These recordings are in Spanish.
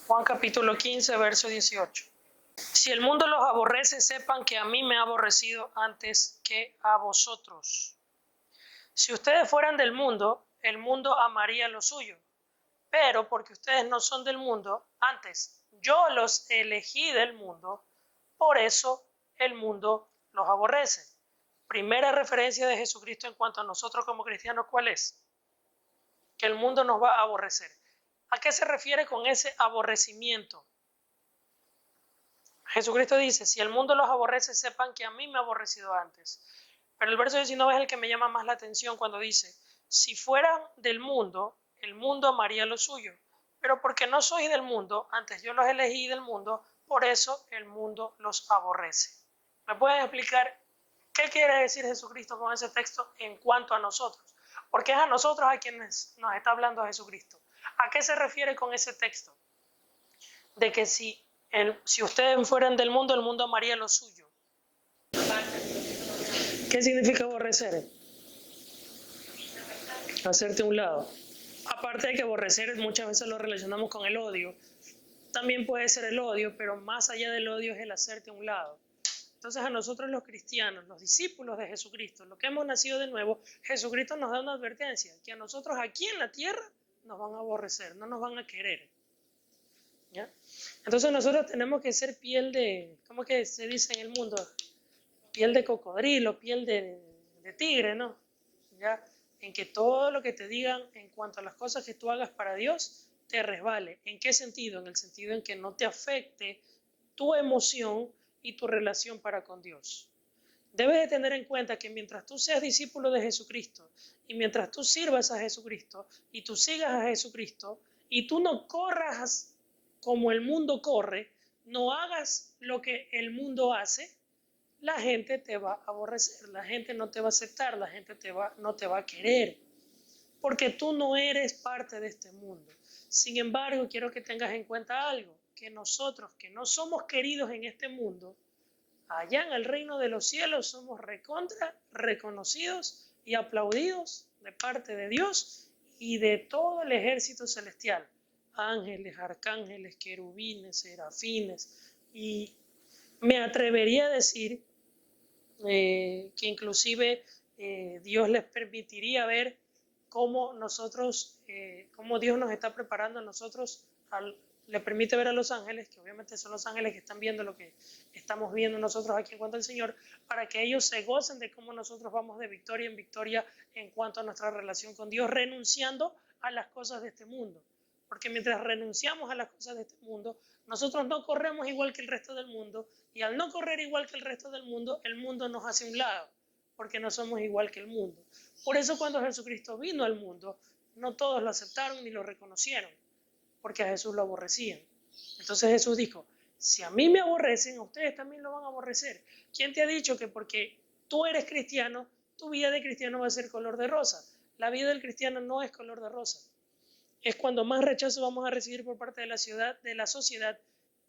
Juan capítulo 15, verso 18. Si el mundo los aborrece, sepan que a mí me ha aborrecido antes que a vosotros. Si ustedes fueran del mundo, el mundo amaría lo suyo. Pero porque ustedes no son del mundo, antes yo los elegí del mundo, por eso el mundo los aborrece. Primera referencia de Jesucristo en cuanto a nosotros como cristianos, ¿cuál es? Que el mundo nos va a aborrecer. ¿A qué se refiere con ese aborrecimiento? Jesucristo dice, si el mundo los aborrece, sepan que a mí me ha aborrecido antes. Pero el verso 19 es el que me llama más la atención cuando dice, si fueran del mundo, el mundo amaría lo suyo. Pero porque no sois del mundo, antes yo los elegí del mundo, por eso el mundo los aborrece. ¿Me pueden explicar qué quiere decir Jesucristo con ese texto en cuanto a nosotros? Porque es a nosotros a quienes nos está hablando Jesucristo. ¿A qué se refiere con ese texto? De que si ustedes fueran del mundo, el mundo amaría lo suyo. ¿Qué significa aborrecer? Hacerte a un lado. Aparte de que aborrecer muchas veces lo relacionamos con el odio. También puede ser el odio, pero más allá del odio es el hacerte a un lado. Entonces a nosotros los cristianos, los discípulos de Jesucristo, los que hemos nacido de nuevo, Jesucristo nos da una advertencia, que a nosotros aquí en la tierra nos van a aborrecer, no nos van a querer. ¿Ya? Entonces nosotros tenemos que ser piel de, ¿cómo que se dice en el mundo? Piel de cocodrilo, piel de tigre, ¿no? ¿Ya? En que todo lo que te digan en cuanto a las cosas que tú hagas para Dios te resbale. ¿En qué sentido? En el sentido en que no te afecte tu emoción y tu relación para con Dios. Debes de tener en cuenta que mientras tú seas discípulo de Jesucristo y mientras tú sirvas a Jesucristo y tú sigas a Jesucristo y tú no corras como el mundo corre, no hagas lo que el mundo hace, la gente te va a aborrecer, la gente no te va a aceptar, la gente no te va a querer, porque tú no eres parte de este mundo. Sin embargo, quiero que tengas en cuenta algo, que nosotros que no somos queridos en este mundo, allá en el reino de los cielos somos reconocidos y aplaudidos de parte de Dios y de todo el ejército celestial. Ángeles, arcángeles, querubines, serafines, y me atrevería a decir que inclusive Dios les permitiría ver cómo cómo Dios nos está preparando a nosotros, le permite ver a los ángeles, que obviamente son los ángeles que están viendo lo que estamos viendo nosotros aquí en cuanto al Señor, para que ellos se gocen de cómo nosotros vamos de victoria en victoria en cuanto a nuestra relación con Dios, renunciando a las cosas de este mundo. Porque mientras renunciamos a las cosas de este mundo, nosotros no corremos igual que el resto del mundo, y al no correr igual que el resto del mundo, el mundo nos hace a un lado, porque no somos igual que el mundo. Por eso cuando Jesucristo vino al mundo, no todos lo aceptaron ni lo reconocieron, porque a Jesús lo aborrecían. Entonces Jesús dijo, si a mí me aborrecen, a ustedes también lo van a aborrecer. ¿Quién te ha dicho que porque tú eres cristiano, tu vida de cristiano va a ser color de rosa? La vida del cristiano no es color de rosa. Es cuando más rechazo vamos a recibir por parte de la sociedad,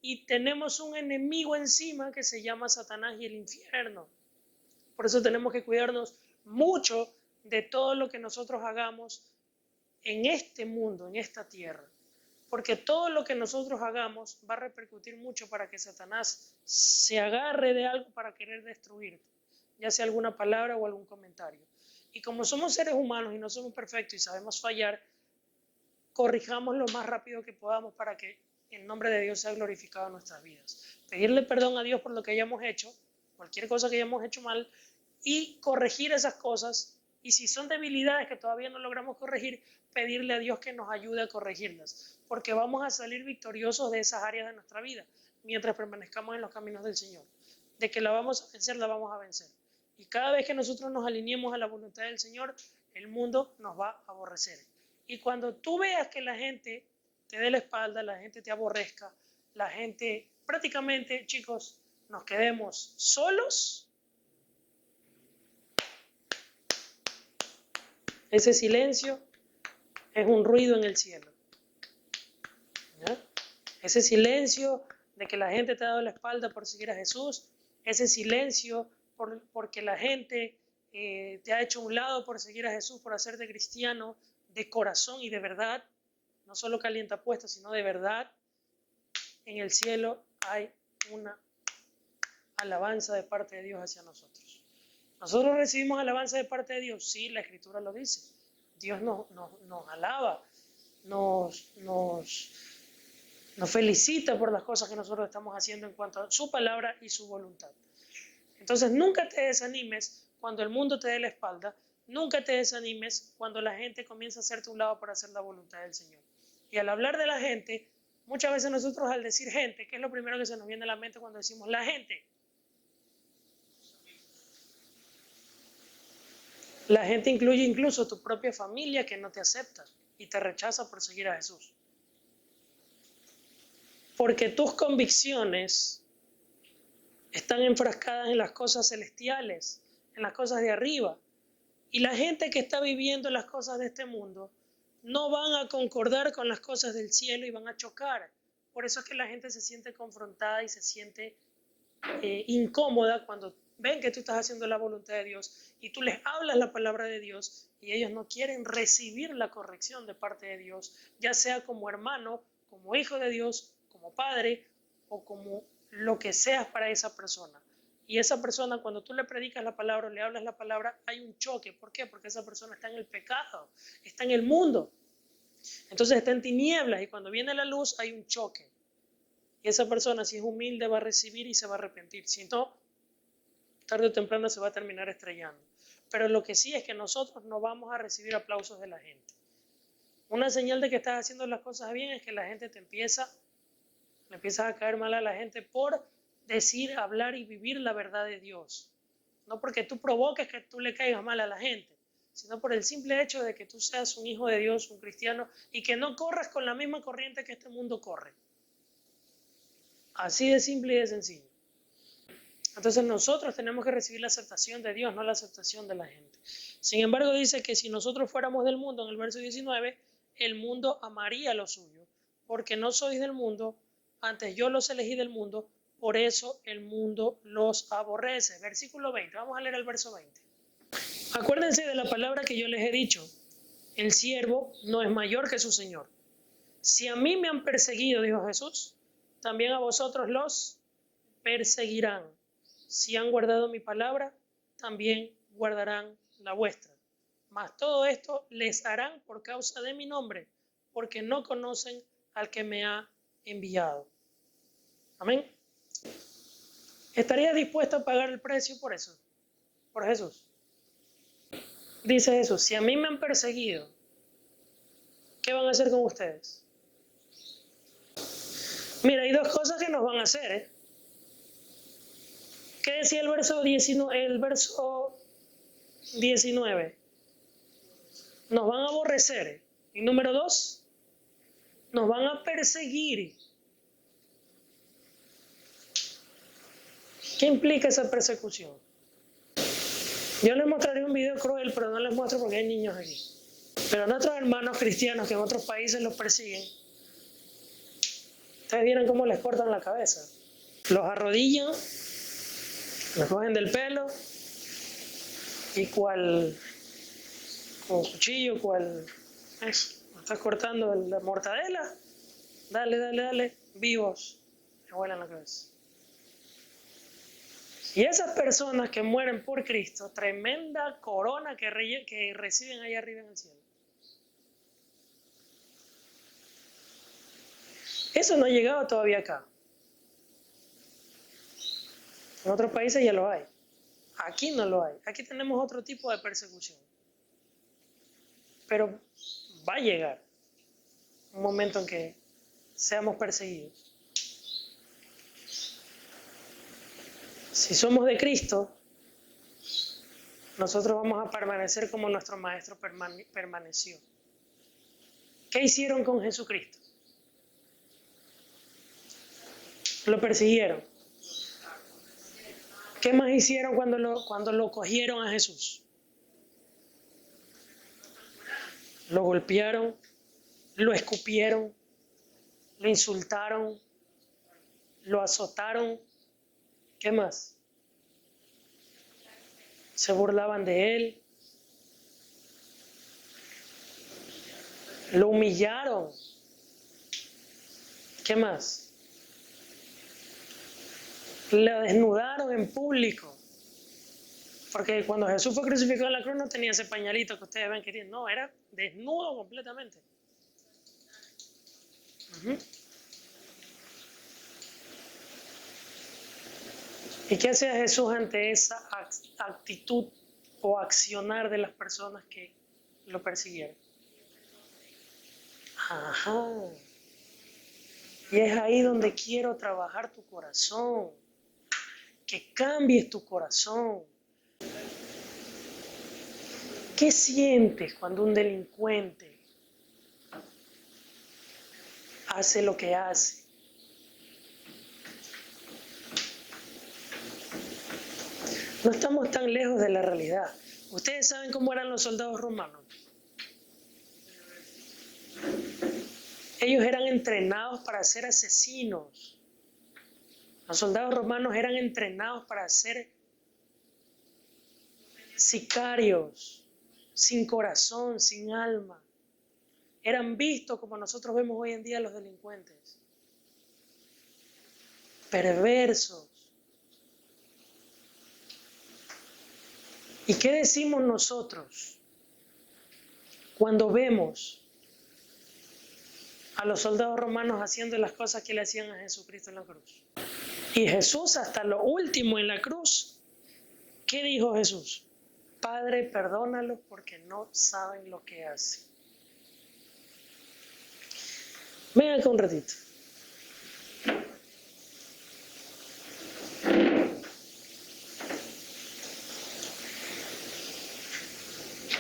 y tenemos un enemigo encima que se llama Satanás y el infierno. Por eso tenemos que cuidarnos mucho de todo lo que nosotros hagamos en este mundo, en esta tierra. Porque todo lo que nosotros hagamos va a repercutir mucho para que Satanás se agarre de algo para querer destruirte, ya sea alguna palabra o algún comentario. Y como somos seres humanos y no somos perfectos y sabemos fallar, corrijamos lo más rápido que podamos para que el nombre de Dios sea glorificado en nuestras vidas. Pedirle perdón a Dios por lo que hayamos hecho, cualquier cosa que hayamos hecho mal, y corregir esas cosas. Y si son debilidades que todavía no logramos corregir, pedirle a Dios que nos ayude a corregirlas, porque vamos a salir victoriosos de esas áreas de nuestra vida mientras permanezcamos en los caminos del Señor. De que la vamos a vencer, la vamos a vencer. Y cada vez que nosotros nos alineemos a la voluntad del Señor, el mundo nos va a aborrecer. Y cuando tú veas que la gente te dé la espalda, la gente te aborrezca, la gente, prácticamente, chicos, nos quedemos solos, ese silencio es un ruido en el cielo. ¿Ya? Ese silencio de que la gente te ha dado la espalda por seguir a Jesús, ese silencio porque la gente te ha hecho a un lado por seguir a Jesús, por hacerte cristiano de corazón y de verdad, no solo calientapuestos, sino de verdad, en el cielo hay una alabanza de parte de Dios hacia nosotros. ¿Nosotros recibimos alabanza de parte de Dios? Sí, la Escritura lo dice. Dios nos alaba, nos felicita por las cosas que nosotros estamos haciendo en cuanto a su palabra y su voluntad. Entonces nunca te desanimes cuando el mundo te dé la espalda, nunca te desanimes cuando la gente comienza a hacerte un lado para hacer la voluntad del Señor. Y al hablar de la gente, muchas veces nosotros al decir gente, ¿qué es lo primero que se nos viene a la mente cuando decimos la gente? La gente incluye incluso tu propia familia que no te acepta y te rechaza por seguir a Jesús. Porque tus convicciones están enfrascadas en las cosas celestiales, en las cosas de arriba. Y la gente que está viviendo las cosas de este mundo no van a concordar con las cosas del cielo y van a chocar. Por eso es que la gente se siente confrontada y se siente incómoda cuando ven que tú estás haciendo la voluntad de Dios y tú les hablas la palabra de Dios y ellos no quieren recibir la corrección de parte de Dios, ya sea como hermano, como hijo de Dios, como padre o como lo que seas para esa persona. Y esa persona, cuando tú le predicas la palabra o le hablas la palabra, hay un choque. ¿Por qué? Porque esa persona está en el pecado, está en el mundo. Entonces está en tinieblas y cuando viene la luz hay un choque. Y esa persona, si es humilde, va a recibir y se va a arrepentir. Si no, tarde o temprano se va a terminar estrellando. Pero lo que sí es que nosotros no vamos a recibir aplausos de la gente. Una señal de que estás haciendo las cosas bien es que la gente le empiezas a caer mal a la gente por decir, hablar y vivir la verdad de Dios. No porque tú provoques que tú le caigas mal a la gente, sino por el simple hecho de que tú seas un hijo de Dios, un cristiano, y que no corras con la misma corriente que este mundo corre. Así de simple y de sencillo. Entonces nosotros tenemos que recibir la aceptación de Dios, no la aceptación de la gente. Sin embargo, dice que si nosotros fuéramos del mundo, en el verso 19, el mundo amaría lo suyo, porque no sois del mundo, antes yo los elegí del mundo, por eso el mundo los aborrece. Versículo 20, vamos a leer el verso 20. Acuérdense de la palabra que yo les he dicho, el siervo no es mayor que su Señor. Si a mí me han perseguido, dijo Jesús, también a vosotros los perseguirán. Si han guardado mi palabra, también guardarán la vuestra. Mas todo esto les harán por causa de mi nombre, porque no conocen al que me ha enviado. Amén. ¿Estarías dispuesto a pagar el precio por eso? Por Jesús. Dice Jesús, si a mí me han perseguido, ¿qué van a hacer con ustedes? Mira, hay dos cosas que nos van a hacer, ¿Qué decía el verso 19? Nos van a aborrecer. Y número 2, nos van a perseguir. ¿Qué implica esa persecución? Yo les mostraré un video cruel, pero no les muestro porque hay niños aquí. Pero nuestros hermanos cristianos que en otros países los persiguen, ustedes vieron cómo les cortan la cabeza. Los arrodillan, los cogen del pelo y con cuchillo, estás cortando la mortadela, dale, vivos, me vuelan la cabeza. Y esas personas que mueren por Cristo, tremenda corona que reciben ahí arriba en el cielo. Eso no ha llegado todavía acá. En otros países ya lo hay. Aquí no lo hay. Aquí tenemos otro tipo de persecución. Pero va a llegar un momento en que seamos perseguidos. Si somos de Cristo, nosotros vamos a permanecer como nuestro Maestro permaneció. ¿Qué hicieron con Jesucristo? Lo persiguieron. ¿Qué más hicieron cuando lo cogieron a Jesús? Lo golpearon, lo escupieron, lo insultaron, lo azotaron. ¿Qué más? Se burlaban de él. Lo humillaron. ¿Qué más? Lo desnudaron en público. Porque cuando Jesús fue crucificado en la cruz no tenía ese pañalito que ustedes ven que tiene. No, era desnudo completamente. Uh-huh. ¿Y qué hacía Jesús ante esa actitud o accionar de las personas que lo persiguieron? Ajá. Y es ahí donde quiero trabajar tu corazón. Que cambies tu corazón. ¿Qué sientes cuando un delincuente hace lo que hace? No estamos tan lejos de la realidad. ¿Ustedes saben cómo eran los soldados romanos? Ellos eran entrenados para ser asesinos. Los soldados romanos eran entrenados para ser sicarios, sin corazón, sin alma. Eran vistos como nosotros vemos hoy en día a los delincuentes. Perversos. ¿Y qué decimos nosotros cuando vemos a los soldados romanos haciendo las cosas que le hacían a Jesucristo en la cruz? Y Jesús hasta lo último en la cruz, ¿qué dijo Jesús? Padre, perdónalos porque no saben lo que hacen. Vengan acá un ratito.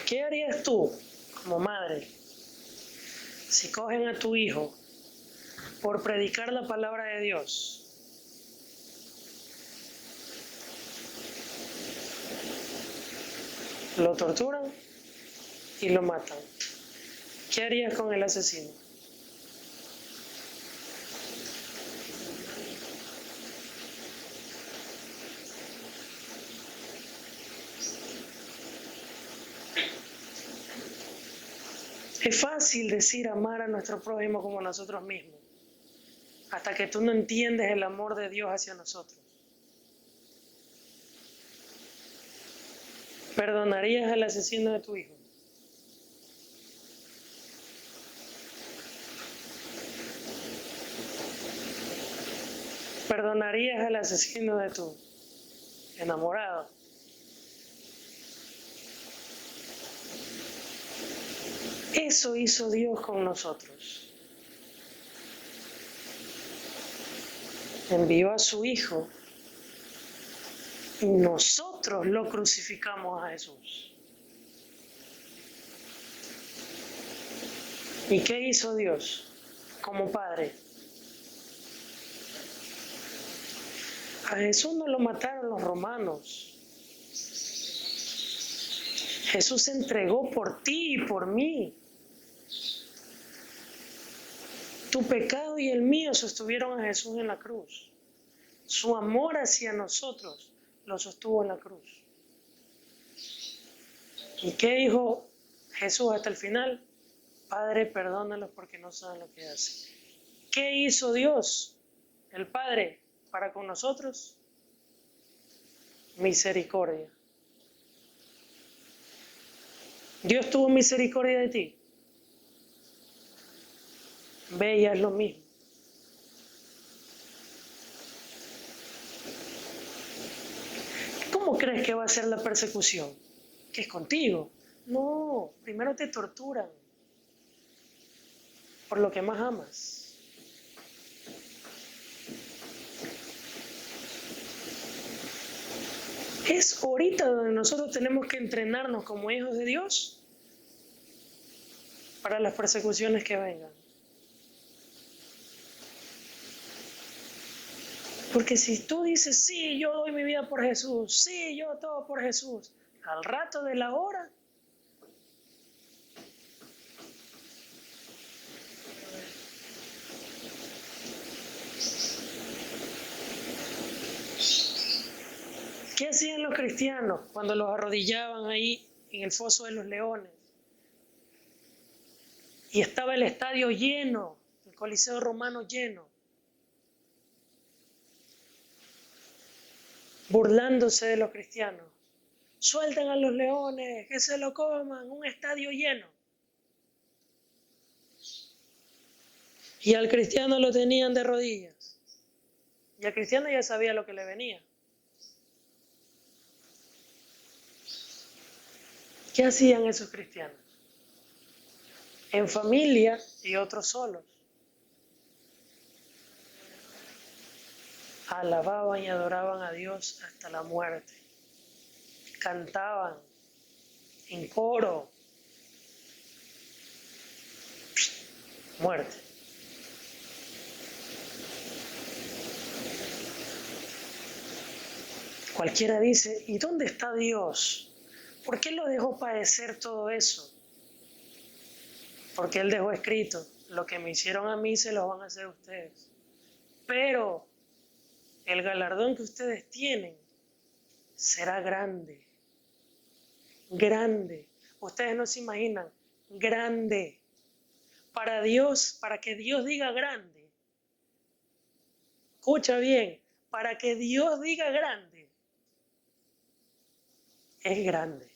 ¿Qué harías tú como madre si cogen a tu hijo por predicar la palabra de Dios? Lo torturan y lo matan. ¿Qué harías con el asesino? Es fácil decir amar a nuestro prójimo como nosotros mismos, hasta que tú no entiendes el amor de Dios hacia nosotros. ¿Perdonarías al asesino de tu hijo? ¿Perdonarías al asesino de tu enamorado? Eso hizo Dios con nosotros. Envió a su Hijo y nosotros lo crucificamos a Jesús. ¿Y qué hizo Dios como Padre? A Jesús no lo mataron los romanos. Jesús se entregó por ti y por mí. Tu pecado y el mío sostuvieron a Jesús en la cruz. Su amor hacia nosotros lo sostuvo en la cruz. ¿Y qué dijo Jesús hasta el final? Padre, perdónalos porque no saben lo que hacen. ¿Qué hizo Dios, el Padre, para con nosotros? Misericordia. Dios tuvo misericordia de ti. Ve y haz lo mismo. ¿Cómo crees que va a ser la persecución? ¿Que es contigo? No, primero te torturan por lo que más amas. Es ahorita donde nosotros tenemos que entrenarnos como hijos de Dios para las persecuciones que vengan. Porque si tú dices, sí, yo doy mi vida por Jesús, sí, yo todo por Jesús, al rato de la hora, ¿qué hacían los cristianos cuando los arrodillaban ahí en el foso de los leones? Y estaba el estadio lleno, el Coliseo Romano lleno. burlándose de los cristianos. Suelten a los leones, que se lo coman, un estadio lleno. Y al cristiano lo tenían de rodillas. Y al cristiano ya sabía lo que le venía. ¿Qué hacían esos cristianos? En familia y otros solos. Alababan y adoraban a Dios hasta la muerte. Cantaban en coro. Muerte. Cualquiera dice, ¿y dónde está Dios? ¿Por qué lo dejó padecer todo eso? Porque Él dejó escrito, lo que me hicieron a mí se lo van a hacer ustedes. Pero el galardón que ustedes tienen será grande. Grande. Ustedes no se imaginan. Grande. Para Dios, para que Dios diga grande. Escucha bien. Para que Dios diga grande. Es grande.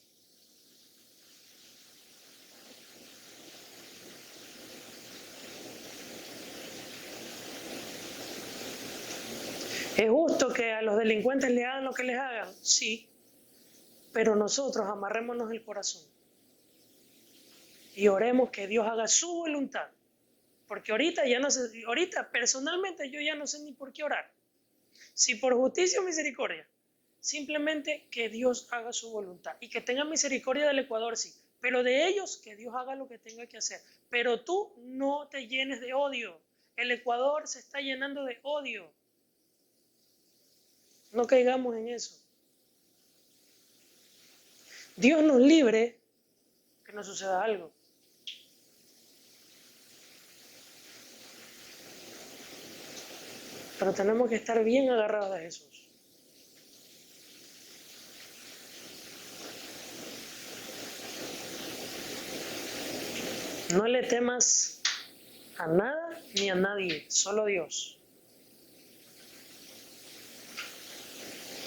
¿Es justo que a los delincuentes le hagan lo que les hagan? Sí. Pero nosotros amarrémonos el corazón y oremos que Dios haga su voluntad. Porque ahorita ya no sé, ahorita personalmente yo ya no sé ni por qué orar. Si por justicia o misericordia. Simplemente que Dios haga su voluntad y que tenga misericordia del Ecuador, sí. Pero de ellos, que Dios haga lo que tenga que hacer. Pero tú no te llenes de odio. El Ecuador se está llenando de odio. No caigamos en eso. Dios nos libre que nos suceda algo. Pero tenemos que estar bien agarrados de Jesús. No le temas a nada ni a nadie, solo a Dios.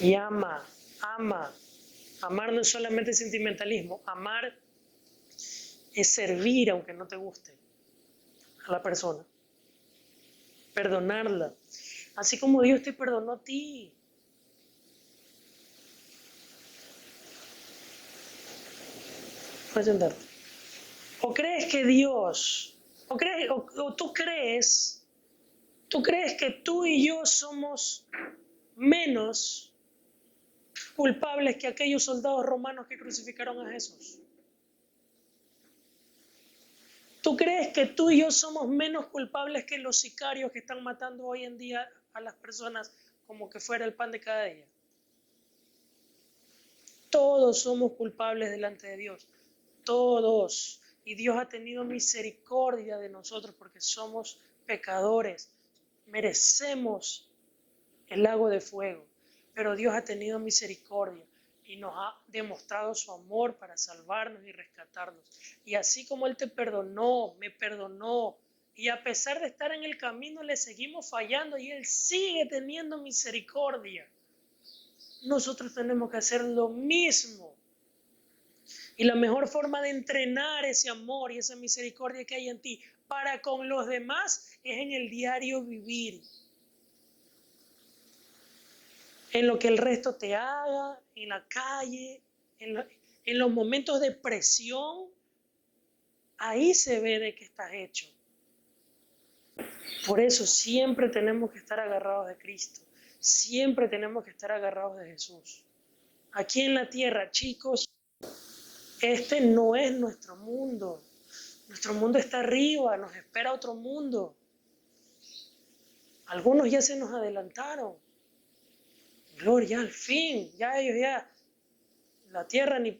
Y ama. Amar no es solamente sentimentalismo, amar es servir aunque no te guste a la persona. Perdonarla. Así como Dios te perdonó a ti. Puedes sentarte. ¿O crees que Dios, o tú crees que tú y yo somos menos culpables que aquellos soldados romanos que crucificaron a Jesús? ¿Tú crees que tú y yo somos menos culpables que los sicarios que están matando hoy en día a las personas como que fuera el pan de cada día? Todos somos culpables delante de Dios. Todos. Y Dios ha tenido misericordia de nosotros porque somos pecadores. Merecemos el lago de fuego. Pero Dios ha tenido misericordia y nos ha demostrado su amor para salvarnos y rescatarnos. Y así como Él te perdonó, me perdonó, y a pesar de estar en el camino le seguimos fallando y Él sigue teniendo misericordia, nosotros tenemos que hacer lo mismo. Y la mejor forma de entrenar ese amor y esa misericordia que hay en ti para con los demás es en el diario vivir. En lo que el resto te haga, en la calle, en los momentos de presión, ahí se ve de qué estás hecho. Por eso siempre tenemos que estar agarrados de Cristo, siempre tenemos que estar agarrados de Jesús. Aquí en la tierra, chicos, este no es nuestro mundo. Nuestro mundo está arriba, nos espera otro mundo. Algunos ya se nos adelantaron. Gloria, al fin, ya ellos ya, la tierra ni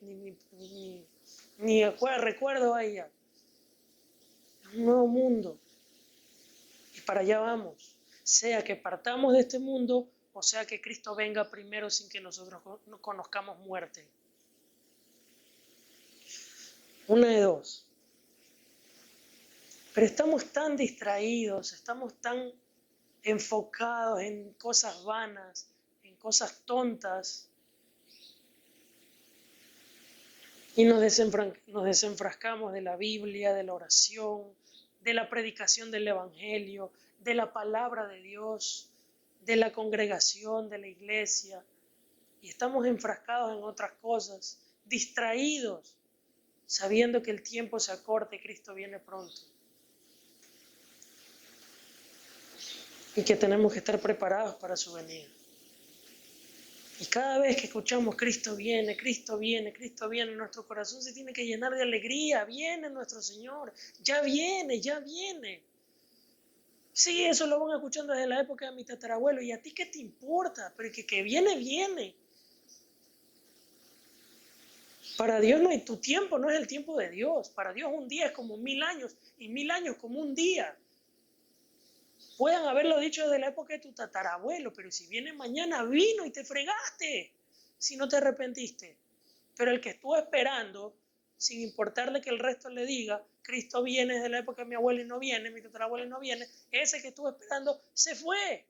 recuerdo a ella. Un nuevo mundo. Y para allá vamos. Sea que partamos de este mundo o sea que Cristo venga primero sin que nosotros conozcamos muerte. Una de dos. Pero estamos tan distraídos, estamos tan enfocados en cosas vanas, en cosas tontas y nos desenfrascamos de la Biblia, de la oración, de la predicación del Evangelio, de la palabra de Dios, de la congregación, de la iglesia, y estamos enfrascados en otras cosas, distraídos, sabiendo que el tiempo se acorta y Cristo viene pronto. Y que tenemos que estar preparados para su venida. Y cada vez que escuchamos Cristo viene, Cristo viene, Cristo viene, nuestro corazón se tiene que llenar de alegría. Viene nuestro Señor, ya viene, ya viene. Sí, eso lo van escuchando desde la época de mi tatarabuelo. ¿Y a ti qué te importa? Pero que viene, viene. Para Dios no hay tu tiempo, no es el tiempo de Dios. Para Dios un día es como 1000 años y 1000 años como un día. Puedan haberlo dicho desde la época de tu tatarabuelo, pero si viene mañana, vino y te fregaste, si no te arrepentiste. Pero el que estuvo esperando, sin importarle que el resto le diga, Cristo viene desde la época de mi abuelo y no viene, mi tatarabuelo y no viene, ese que estuvo esperando se fue.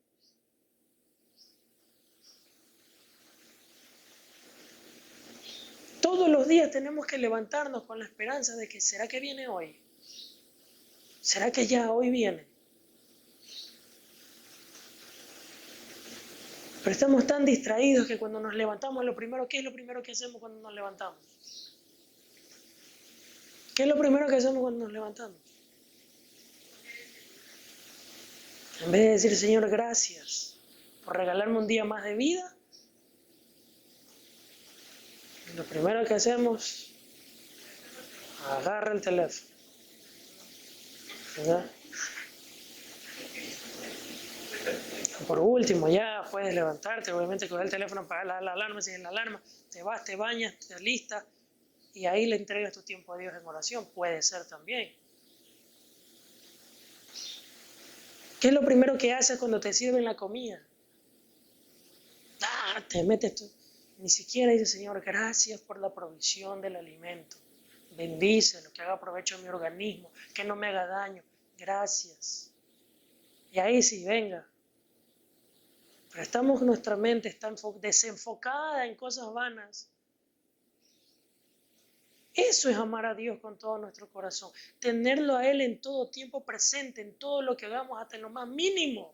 Todos los días tenemos que levantarnos con la esperanza de que ¿será que viene hoy? ¿Será que ya hoy viene? Pero estamos tan distraídos que cuando nos levantamos, ¿qué es lo primero que hacemos cuando nos levantamos? ¿Qué es lo primero que hacemos cuando nos levantamos? En vez de decir, Señor, gracias por regalarme un día más de vida, lo primero que hacemos, agarra el teléfono. ¿Verdad? Por último, ya puedes levantarte, obviamente coger el teléfono, apagar la alarma, si es la alarma, te vas, te bañas, te alistas y ahí le entregas tu tiempo a Dios en oración. Puede ser también. ¿Qué es lo primero que haces cuando te sirven la comida? Te metes tú. Ni siquiera dices, Señor, gracias por la provisión del alimento. Bendícelo, que haga provecho a mi organismo, que no me haga daño. Gracias. Y ahí sí, venga. Pero nuestra mente está desenfocada en cosas vanas. Eso es amar a Dios con todo nuestro corazón. Tenerlo a Él en todo tiempo presente, en todo lo que hagamos, hasta en lo más mínimo.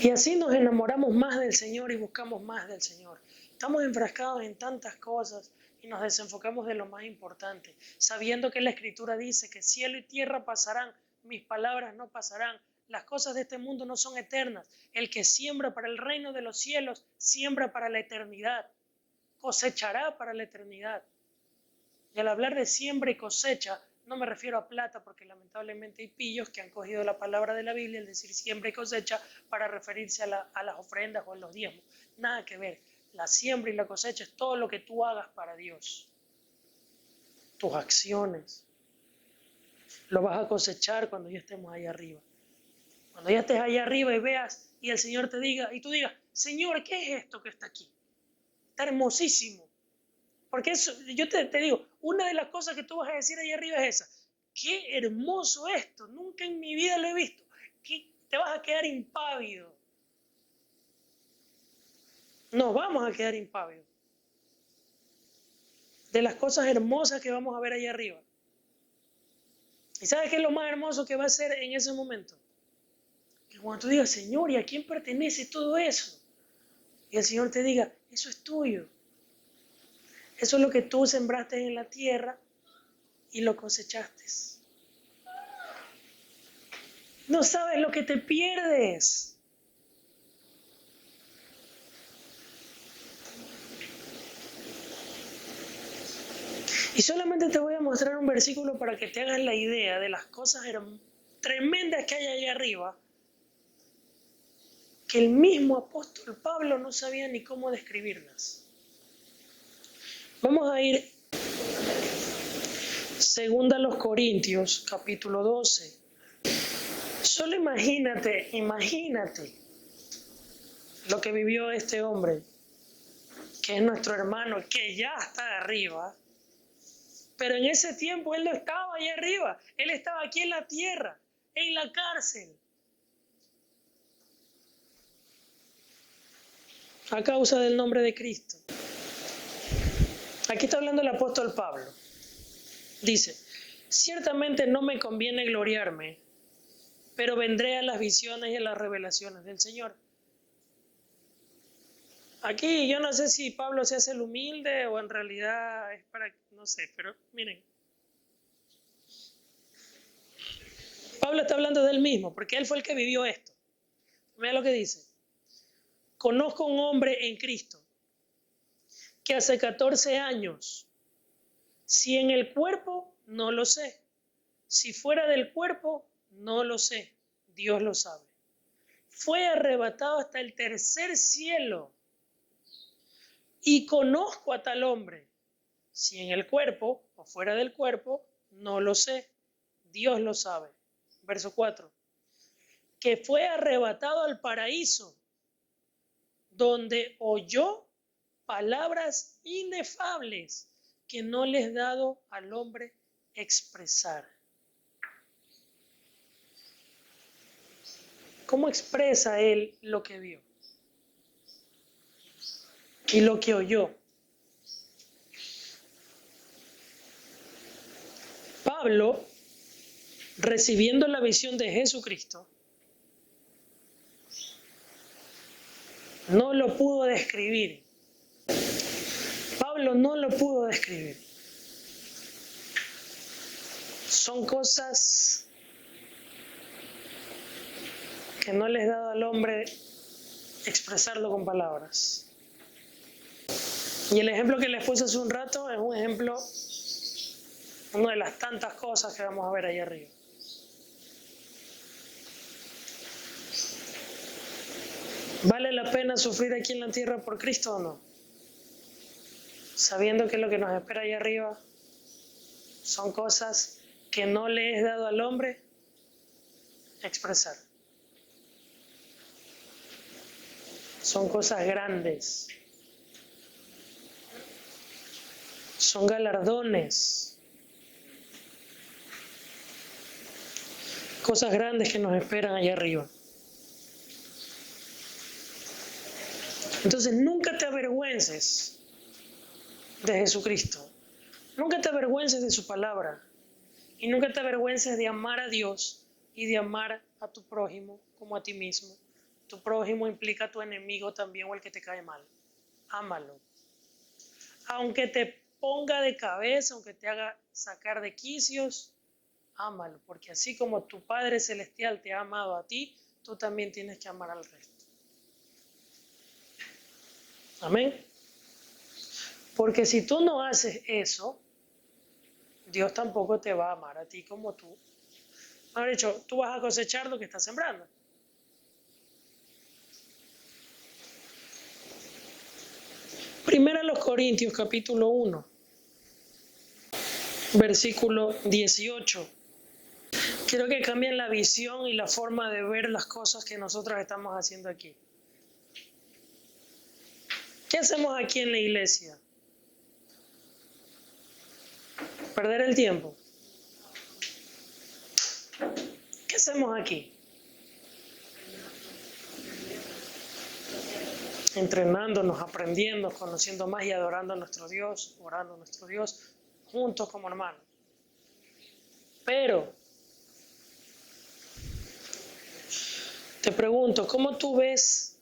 Y así nos enamoramos más del Señor y buscamos más del Señor. Estamos enfrascados en tantas cosas y nos desenfocamos de lo más importante, sabiendo que la Escritura dice que cielo y tierra pasarán, mis palabras no pasarán. Las cosas de este mundo no son eternas. El que siembra para el reino de los cielos, siembra para la eternidad. Cosechará para la eternidad. Y al hablar de siembra y cosecha, no me refiero a plata, porque lamentablemente hay pillos que han cogido la palabra de la Biblia, es decir, siembra y cosecha, para referirse a las ofrendas o a los diezmos. Nada que ver. La siembra y la cosecha es todo lo que tú hagas para Dios. Tus acciones. Lo vas a cosechar cuando ya estemos ahí arriba. Cuando ya estés ahí arriba y veas y el Señor te diga, y tú digas, Señor, ¿qué es esto que está aquí? Está hermosísimo. Porque eso, yo te digo, una de las cosas que tú vas a decir ahí arriba es esa. Qué hermoso esto, nunca en mi vida lo he visto. Te vas a quedar impávido. Nos vamos a quedar impávidos de las cosas hermosas que vamos a ver ahí arriba. ¿Y sabes qué es lo más hermoso que va a ser en ese momento? Que cuando tú digas, Señor, ¿y a quién pertenece todo eso? Y el Señor te diga, eso es tuyo. Eso es lo que tú sembraste en la tierra y lo cosechaste. No sabes lo que te pierdes. Y solamente te voy a mostrar un versículo para que te hagas la idea de las cosas tremendas que hay ahí arriba, que el mismo apóstol Pablo no sabía ni cómo describirlas. Vamos a ir segunda a los Corintios, capítulo 12. Solo imagínate lo que vivió este hombre, que es nuestro hermano, que ya está arriba, Pero en ese tiempo Él no estaba ahí arriba. Él estaba aquí en la tierra, en la cárcel. A causa del nombre de Cristo. Aquí está hablando el apóstol Pablo. Dice, ciertamente no me conviene gloriarme, pero vendré a las visiones y a las revelaciones del Señor. Aquí yo no sé si Pablo se hace el humilde o en realidad es para, no sé, pero miren. Pablo está hablando de él mismo, porque él fue el que vivió esto. Mira lo que dice. Conozco un hombre en Cristo que hace 14 años, si en el cuerpo, no lo sé. Si fuera del cuerpo, no lo sé. Dios lo sabe. Fue arrebatado hasta el tercer cielo. Y conozco a tal hombre. Si en el cuerpo o fuera del cuerpo, no lo sé. Dios lo sabe. Verso 4. Que fue arrebatado al paraíso, donde oyó palabras inefables que no les he dado al hombre expresar. ¿Cómo expresa él lo que vio y lo que oyó? Pablo, recibiendo la visión de Jesucristo, no lo pudo describir. Pablo no lo pudo describir. Son cosas que no les he dado al hombre expresarlo con palabras. Y el ejemplo que les puse hace un rato es un ejemplo, una de las tantas cosas que vamos a ver ahí arriba. ¿Vale la pena sufrir aquí en la tierra por Cristo o no? Sabiendo que lo que nos espera ahí arriba son cosas que no le he dado al hombre expresar. Son cosas grandes. Son galardones. Cosas grandes que nos esperan allá arriba. Entonces nunca te avergüences de Jesucristo. Nunca te avergüences de su palabra. Y nunca te avergüences de amar a Dios y de amar a tu prójimo como a ti mismo. Tu prójimo implica a tu enemigo también o el que te cae mal. Ámalo. Aunque te ponga de cabeza, aunque te haga sacar de quicios, ámalo. Porque así como tu Padre Celestial te ha amado a ti, tú también tienes que amar al resto. Amén. Porque si tú no haces eso, Dios tampoco te va a amar a ti como tú. Mejor dicho, tú vas a cosechar lo que estás sembrando. Primera a los Corintios, capítulo 1, versículo 18. Quiero que cambien la visión y la forma de ver las cosas que nosotros estamos haciendo aquí. ¿Qué hacemos aquí en la iglesia? ¿Perder el tiempo? ¿Qué hacemos aquí? Entrenándonos, aprendiendo, conociendo más y adorando a nuestro Dios, orando a nuestro Dios, juntos como hermanos. Pero, te pregunto, ¿cómo tú ves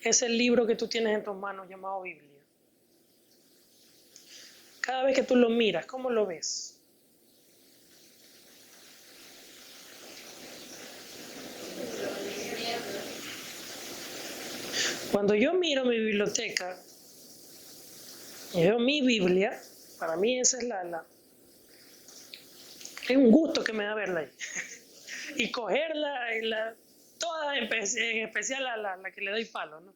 ese libro que tú tienes en tus manos llamado Biblia? Cada vez que tú lo miras, ¿cómo lo ves? Cuando yo miro mi biblioteca y veo mi Biblia, para mí esa es es un gusto que me da verla ahí. Y cogerla, todas en especial la que le doy palo, ¿no?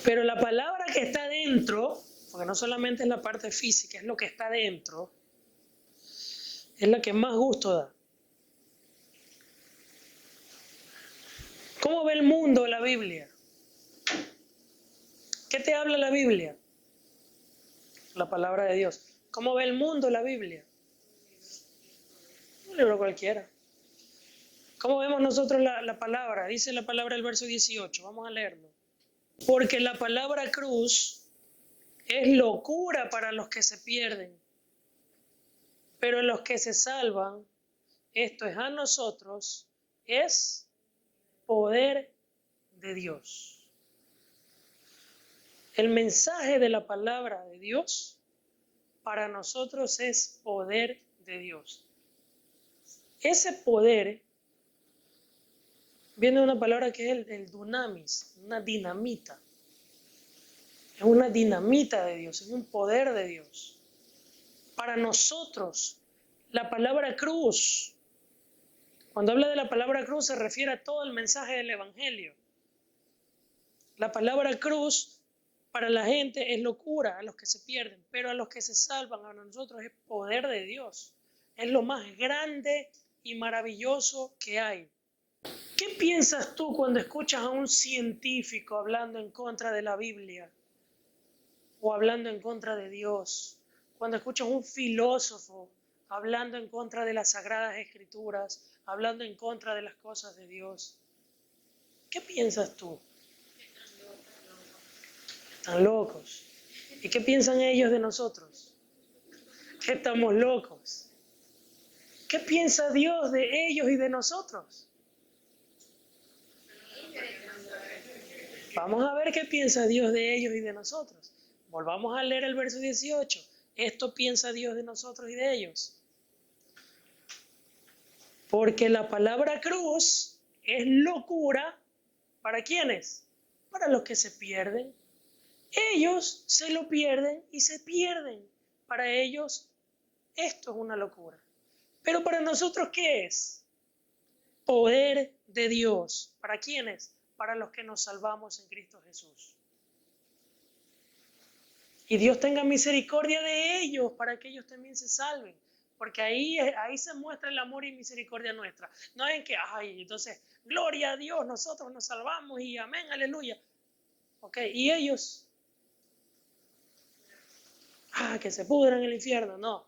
Pero la palabra que está dentro, porque no solamente es la parte física, es lo que está dentro, es la que más gusto da. ¿Cómo ve el mundo la Biblia? ¿Qué te habla la Biblia? La palabra de Dios. ¿Cómo ve el mundo la Biblia? Un libro cualquiera. ¿Cómo vemos nosotros la palabra? Dice la palabra el verso 18. Vamos a leerlo. Porque la palabra cruz es locura para los que se pierden, pero los que se salvan, esto es a nosotros, es poder de Dios. El mensaje de la palabra de Dios para nosotros es poder de Dios. Ese poder viene de una palabra que es el dunamis, una dinamita. Es una dinamita de Dios, es un poder de Dios. Para nosotros, la palabra cruz, cuando habla de la palabra cruz se refiere a todo el mensaje del Evangelio. La palabra cruz para la gente es locura, a los que se pierden, pero a los que se salvan, a nosotros es poder de Dios. Es lo más grande y maravilloso que hay. ¿Qué piensas tú cuando escuchas a un científico hablando en contra de la Biblia o hablando en contra de Dios? Cuando escuchas a un filósofo hablando en contra de las Sagradas Escrituras, hablando en contra de las cosas de Dios. ¿Qué piensas tú? Están locos. ¿Y qué piensan ellos de nosotros? Que estamos locos. ¿Qué piensa Dios de ellos y de nosotros? Vamos a ver qué piensa Dios de ellos y de nosotros. Volvamos a leer el verso 18. Esto piensa Dios de nosotros y de ellos. Porque la palabra cruz es locura, ¿para quiénes? Para los que se pierden. Ellos se lo pierden y se pierden. Para ellos esto es una locura. Pero para nosotros, ¿qué es? Poder de Dios. ¿Para quiénes? Para los que nos salvamos en Cristo Jesús. Y Dios tenga misericordia de ellos para que ellos también se salven. Porque ahí se muestra el amor y misericordia nuestra. No es que, entonces, gloria a Dios, nosotros nos salvamos y amén, aleluya. Ok, y ellos, que se pudran en el infierno, no.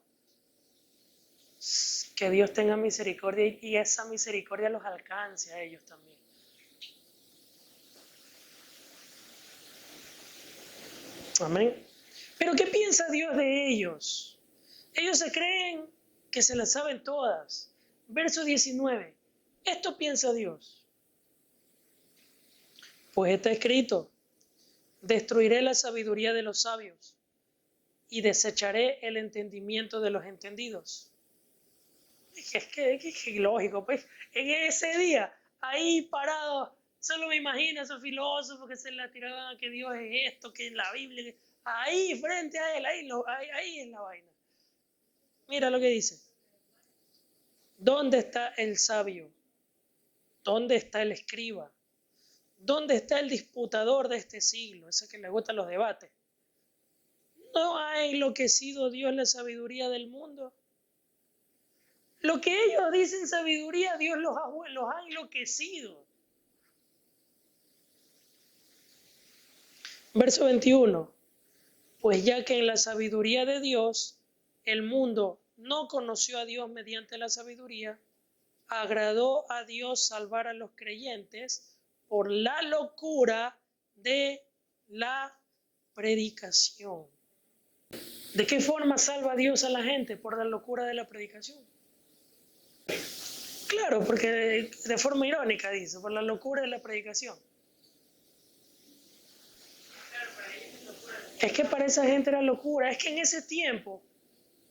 Que Dios tenga misericordia y esa misericordia los alcance a ellos también. Amén. Pero ¿qué piensa Dios de ellos? Ellos se creen que se las saben todas. Verso 19. Esto piensa Dios. Pues está escrito, destruiré la sabiduría de los sabios y desecharé el entendimiento de los entendidos. Es que lógico, pues en ese día, ahí parado, solo me imagino a esos filósofos que se la tiraban a que Dios es esto, que en la Biblia, ahí frente a él, ahí es la vaina. Mira lo que dice. ¿Dónde está el sabio? ¿Dónde está el escriba? ¿Dónde está el disputador de este siglo? Ese que le gustan los debates. ¿No ha enloquecido Dios la sabiduría del mundo? Lo que ellos dicen sabiduría, Dios los ha enloquecido. Verso 21. Pues ya que en la sabiduría de Dios, el mundo no conoció a Dios mediante la sabiduría, agradó a Dios salvar a los creyentes por la locura de la predicación. ¿De qué forma salva Dios a la gente? Por la locura de la predicación. Claro, porque de forma irónica dice, por la locura de la predicación. Es que para esa gente era locura. Es que en ese tiempo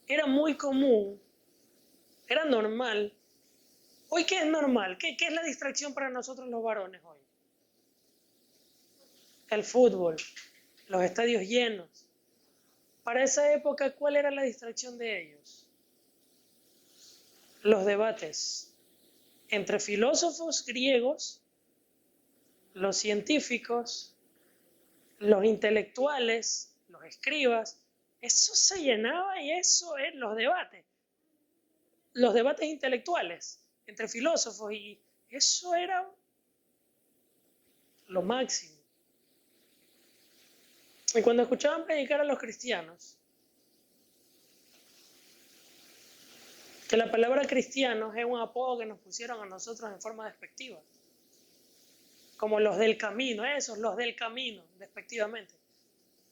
era muy común, era normal. ¿Hoy qué es normal? ¿Qué es la distracción para nosotros los varones hoy? El fútbol, los estadios llenos. Para esa época, ¿cuál era la distracción de ellos? Los debates entre filósofos griegos, los científicos, los intelectuales, los escribas. Eso se llenaba y eso es los debates intelectuales entre filósofos, y eso era lo máximo. Y cuando escuchaban predicar a los cristianos, que la palabra cristianos es un apodo que nos pusieron a nosotros en forma despectiva, como los del camino, esos, los del camino, despectivamente.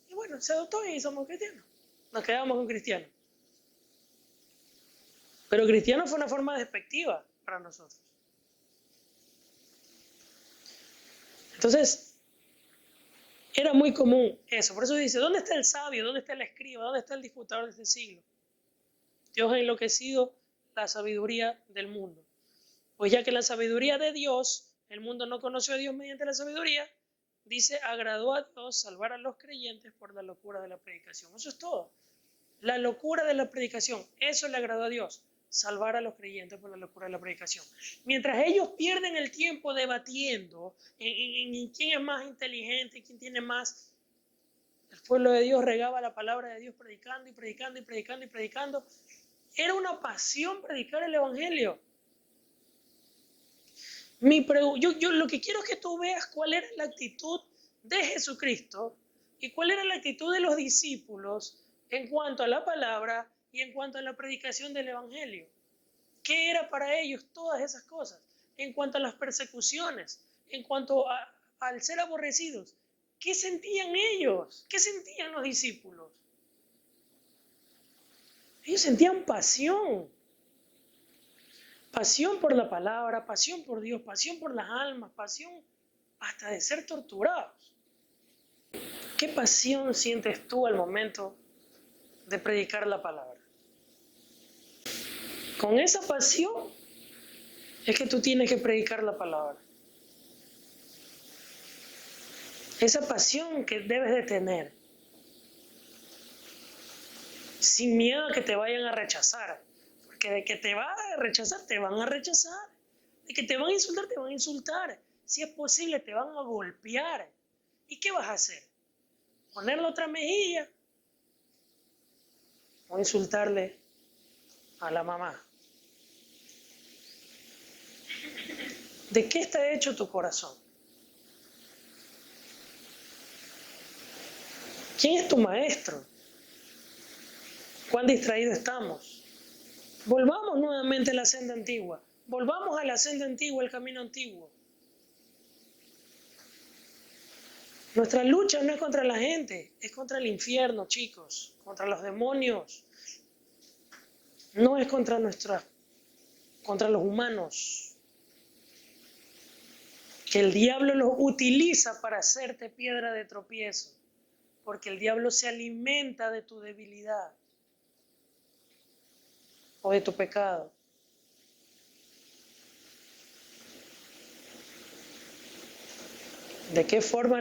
Y bueno, se adoptó y somos cristianos, nos quedamos con cristianos. Pero cristiano fue una forma despectiva para nosotros. Entonces, era muy común eso. Por eso dice, ¿dónde está el sabio? ¿Dónde está el escriba? ¿Dónde está el disputador de este siglo? Dios ha enloquecido la sabiduría del mundo. Pues ya que la sabiduría de Dios, el mundo no conoció a Dios mediante la sabiduría, dice, agradó a Dios salvar a los creyentes por la locura de la predicación. Eso es todo. La locura de la predicación, eso le agradó a Dios, salvar a los creyentes por la locura de la predicación. Mientras ellos pierden el tiempo debatiendo en quién es más inteligente, quién tiene más, el pueblo de Dios regaba la palabra de Dios predicando y predicando y predicando y predicando. Era una pasión predicar el evangelio. Yo lo que quiero es que tú veas cuál era la actitud de Jesucristo y cuál era la actitud de los discípulos en cuanto a la palabra y en cuanto a la predicación del evangelio. ¿Qué era para ellos todas esas cosas? En cuanto a las persecuciones, en cuanto al ser aborrecidos, ¿qué sentían ellos? ¿Qué sentían los discípulos? Ellos sentían pasión. Pasión por la palabra, pasión por Dios, pasión por las almas, pasión hasta de ser torturados. ¿Qué pasión sientes tú al momento de predicar la palabra? Con esa pasión es que tú tienes que predicar la palabra. Esa pasión que debes de tener. Sin miedo a que te vayan a rechazar. Porque de que te van a rechazar, te van a rechazar. De que te van a insultar, te van a insultar. Si es posible, te van a golpear. ¿Y qué vas a hacer? ¿Ponerle otra mejilla? ¿O insultarle a la mamá? ¿De qué está hecho tu corazón? ¿Quién es tu maestro? ¿Cuán distraídos estamos? Volvamos nuevamente a la senda antigua. Volvamos a la senda antigua, el camino antiguo. Nuestra lucha no es contra la gente, es contra el infierno, chicos, contra los demonios. No es contra los humanos. Que el diablo los utiliza para hacerte piedra de tropiezo, porque el diablo se alimenta de tu debilidad o de tu pecado. ¿De qué forma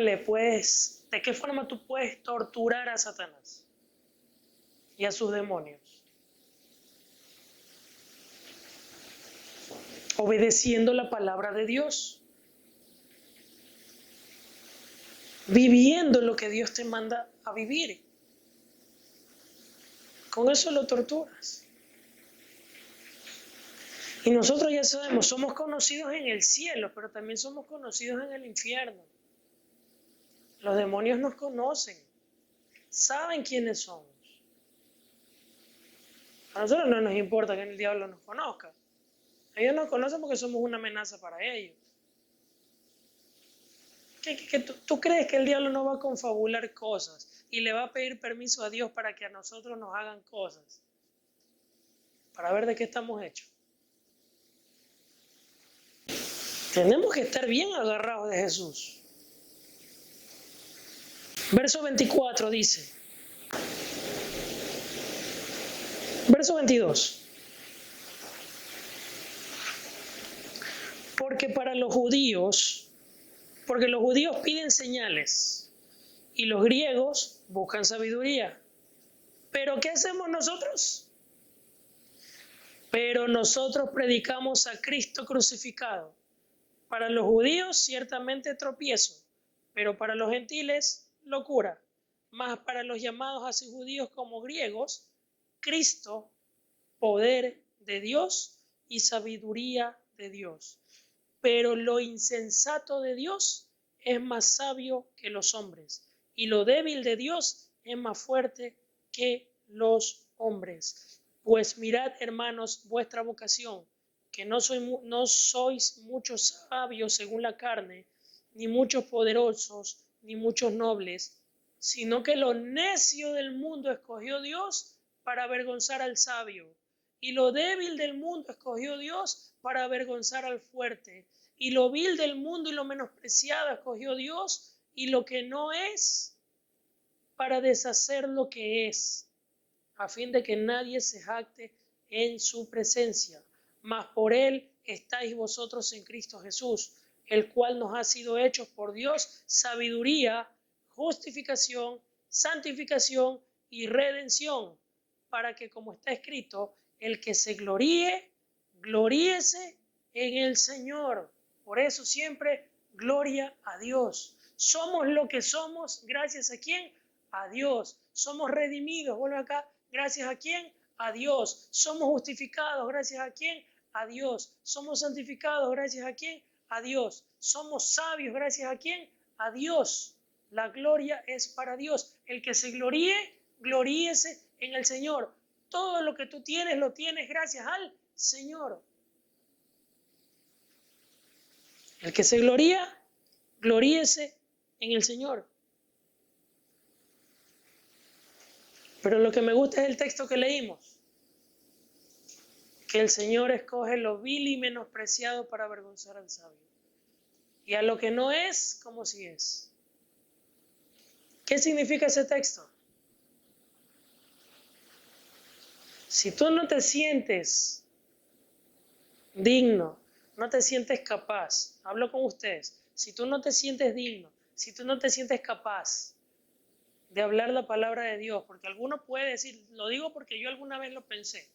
tú puedes torturar a Satanás y a sus demonios? Obedeciendo la palabra de Dios. Viviendo lo que Dios te manda a vivir. Con eso lo torturas. Y nosotros ya sabemos, somos conocidos en el cielo, pero también somos conocidos en el infierno. Los demonios nos conocen, saben quiénes somos. A nosotros no nos importa que el diablo nos conozca. Ellos nos conocen porque somos una amenaza para ellos. ¿Tú crees que el diablo no va a confabular cosas y le va a pedir permiso a Dios para que a nosotros nos hagan cosas? Para ver de qué estamos hechos. Tenemos que estar bien agarrados de Jesús. Verso 24 dice. Verso 22. Porque los judíos piden señales y los griegos buscan sabiduría. ¿Pero qué hacemos nosotros? Pero nosotros predicamos a Cristo crucificado. Para los judíos ciertamente tropiezo, pero para los gentiles locura. Mas para los llamados así judíos como griegos, Cristo, poder de Dios y sabiduría de Dios. Pero lo insensato de Dios es más sabio que los hombres, y lo débil de Dios es más fuerte que los hombres. Pues mirad, hermanos, vuestra vocación, que no sois muchos sabios según la carne, ni muchos poderosos, ni muchos nobles, sino que lo necio del mundo escogió Dios para avergonzar al sabio, y lo débil del mundo escogió Dios para avergonzar al fuerte, y lo vil del mundo y lo menospreciado escogió Dios, y lo que no es, para deshacer lo que es, a fin de que nadie se jacte en su presencia. Mas por él estáis vosotros en Cristo Jesús, el cual nos ha sido hecho por Dios sabiduría, justificación, santificación y redención, para que, como está escrito, el que se gloríe, gloríese en el Señor. Por eso siempre gloria a Dios. Somos lo que somos, gracias a quién, a Dios. Somos redimidos, vuelve acá, gracias a quién, a Dios. Somos justificados, gracias a quién, a Dios. Somos santificados, gracias a quién, a Dios. Somos sabios, gracias a quién, a Dios. La gloria es para Dios. El que se gloríe, gloríese en el Señor. Todo lo que tú tienes, lo tienes gracias al Señor. El que se gloría, gloríese en el Señor. Pero lo que me gusta es el texto que leímos. Que el Señor escoge lo vil y menospreciado para avergonzar al sabio. Y a lo que no es, como si es. ¿Qué significa ese texto? Si tú no te sientes digno, no te sientes capaz, hablo con ustedes, si tú no te sientes digno, si tú no te sientes capaz de hablar la palabra de Dios, porque alguno puede decir, lo digo porque yo alguna vez lo pensé,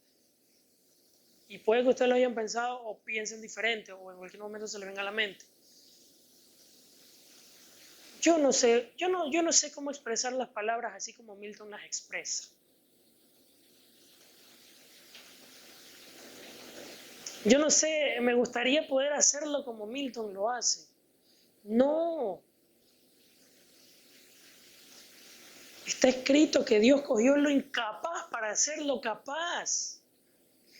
y puede que ustedes lo hayan pensado o piensen diferente, o en cualquier momento se les venga a la mente. Yo no sé cómo expresar las palabras así como Milton las expresa. Yo no sé, me gustaría poder hacerlo como Milton lo hace. No. Está escrito que Dios cogió lo incapaz para hacerlo capaz.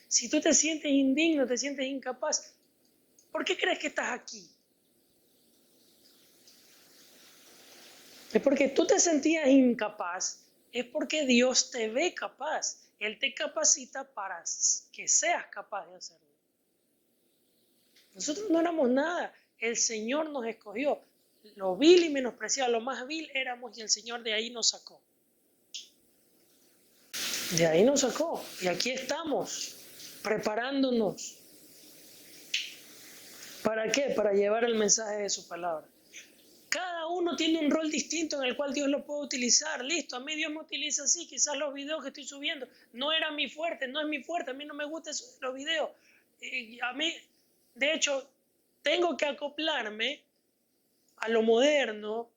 Si tú te sientes indigno, te sientes incapaz, ¿por qué crees que estás aquí? Es porque tú te sentías incapaz, es porque Dios te ve capaz. Él te capacita para que seas capaz de hacerlo. Nosotros no éramos nada, el Señor nos escogió. Lo vil y menospreciado, lo más vil éramos y el Señor de ahí nos sacó. De ahí nos sacó y aquí estamos, preparándonos. ¿Para qué? Para llevar el mensaje de su palabra. Cada uno tiene un rol distinto en el cual Dios lo puede utilizar. Listo, a mí Dios me utiliza así. Quizás los videos que estoy subiendo no eran mi fuerte, no es mi fuerte. A mí no me gustan los videos. A mí, de hecho, tengo que acoplarme a lo moderno.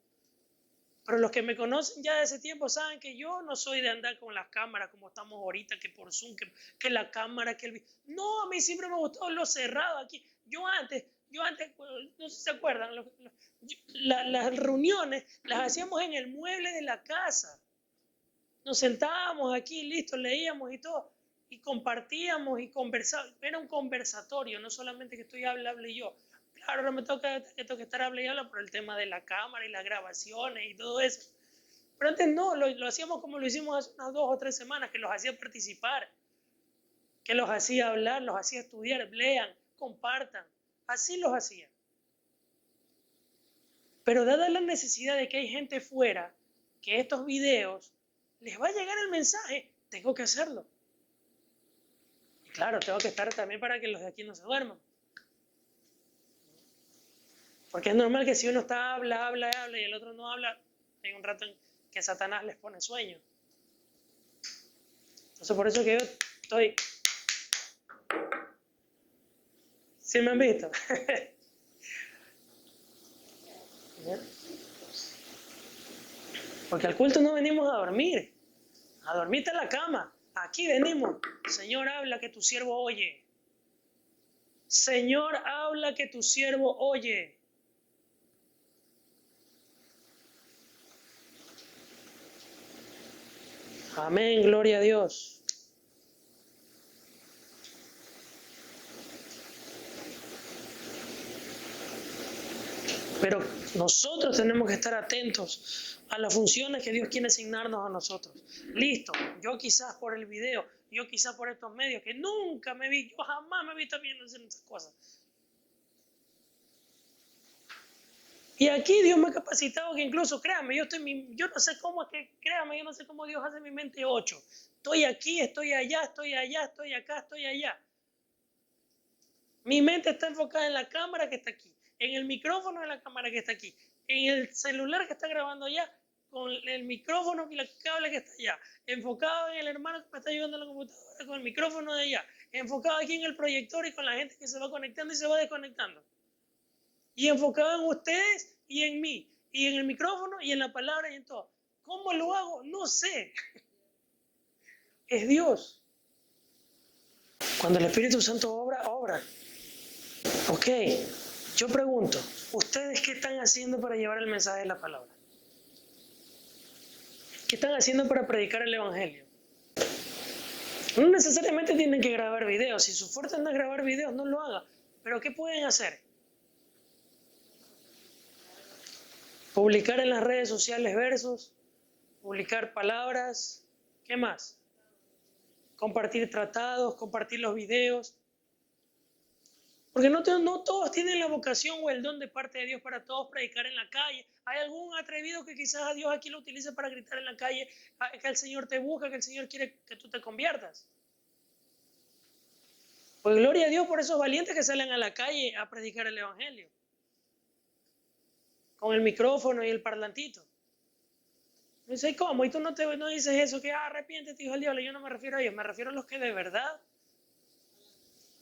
Pero los que me conocen ya de ese tiempo saben que yo no soy de andar con las cámaras como estamos ahorita, que por Zoom, que la cámara, que el video. No, a mí siempre me gustó lo cerrado aquí. Yo antes, no sé si se acuerdan, las reuniones las hacíamos en el mueble de la casa. Nos sentábamos aquí, listo, leíamos y todo, y compartíamos y conversábamos. Era un conversatorio, no solamente que estoy hable y yo. Claro, ahora me toca estar hable y habla por el tema de la cámara y las grabaciones y todo eso. Pero antes no, lo hacíamos como lo hicimos hace unas 2 o 3 semanas, que los hacía participar, que los hacía hablar, los hacía estudiar, lean, compartan. Así los hacía. Pero dada la necesidad de que hay gente fuera, que estos videos les va a llegar el mensaje, tengo que hacerlo. Y claro, tengo que estar también para que los de aquí no se duerman. Porque es normal que si uno está habla y el otro no habla, hay un rato en que Satanás les pone sueño. Entonces por eso que yo estoy... ¿Sí me han visto? Porque al culto no venimos a dormir está en la cama. Aquí venimos. Señor, habla que tu siervo oye. Señor, habla que tu siervo oye. Amén, gloria a Dios. Pero nosotros tenemos que estar atentos a las funciones que Dios quiere asignarnos a nosotros. Listo, yo quizás por el video, yo quizás por estos medios, que nunca me vi, yo jamás me vi también haciendo esas cosas. Y aquí Dios me ha capacitado que incluso, créame, yo no sé cómo es que, créame, yo no sé cómo Dios hace mi mente 8. Estoy aquí, estoy allá, estoy allá, estoy acá, estoy allá. Mi mente está enfocada en la cámara que está aquí, en el micrófono de la cámara que está aquí, en el celular que está grabando allá, con el micrófono y el cable que está allá, enfocado en el hermano que me está ayudando en la computadora con el micrófono de allá, enfocado aquí en el proyector y con la gente que se va conectando y se va desconectando. Y enfocado en ustedes y en mí, y en el micrófono y en la palabra y en todo. ¿Cómo lo hago? No sé. Es Dios. Cuando el Espíritu Santo obra, obra. Ok, yo pregunto, ¿ustedes qué están haciendo para llevar el mensaje de la palabra? ¿Qué están haciendo para predicar el Evangelio? No necesariamente tienen que grabar videos. Si su fuerte no es grabar videos, no lo hagan. Pero ¿qué pueden hacer? Publicar en las redes sociales versos, publicar palabras, ¿qué más? Compartir tratados, compartir los videos. Porque no todos tienen la vocación o el don de parte de Dios para todos predicar en la calle. Hay algún atrevido que quizás a Dios aquí lo utilice para gritar en la calle, que el Señor te busca, que el Señor quiere que tú te conviertas. Pues gloria a Dios por esos valientes que salen a la calle a predicar el Evangelio. Con el micrófono y el parlantito. No dice, ¿cómo? Y tú no dices eso, que arrepiéntete, hijo del diablo. Yo no me refiero a ellos, me refiero a los que de verdad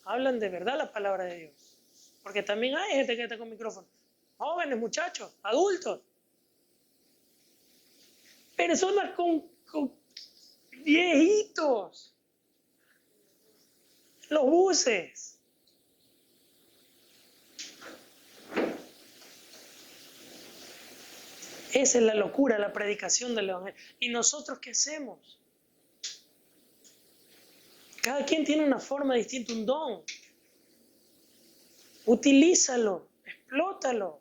hablan de verdad la palabra de Dios. Porque también hay gente que está con micrófono. Jóvenes, muchachos, adultos. Personas con viejitos. Los buses. Esa es la locura, la predicación del Evangelio. ¿Y nosotros qué hacemos? Cada quien tiene una forma distinta, un don. Utilízalo, explótalo.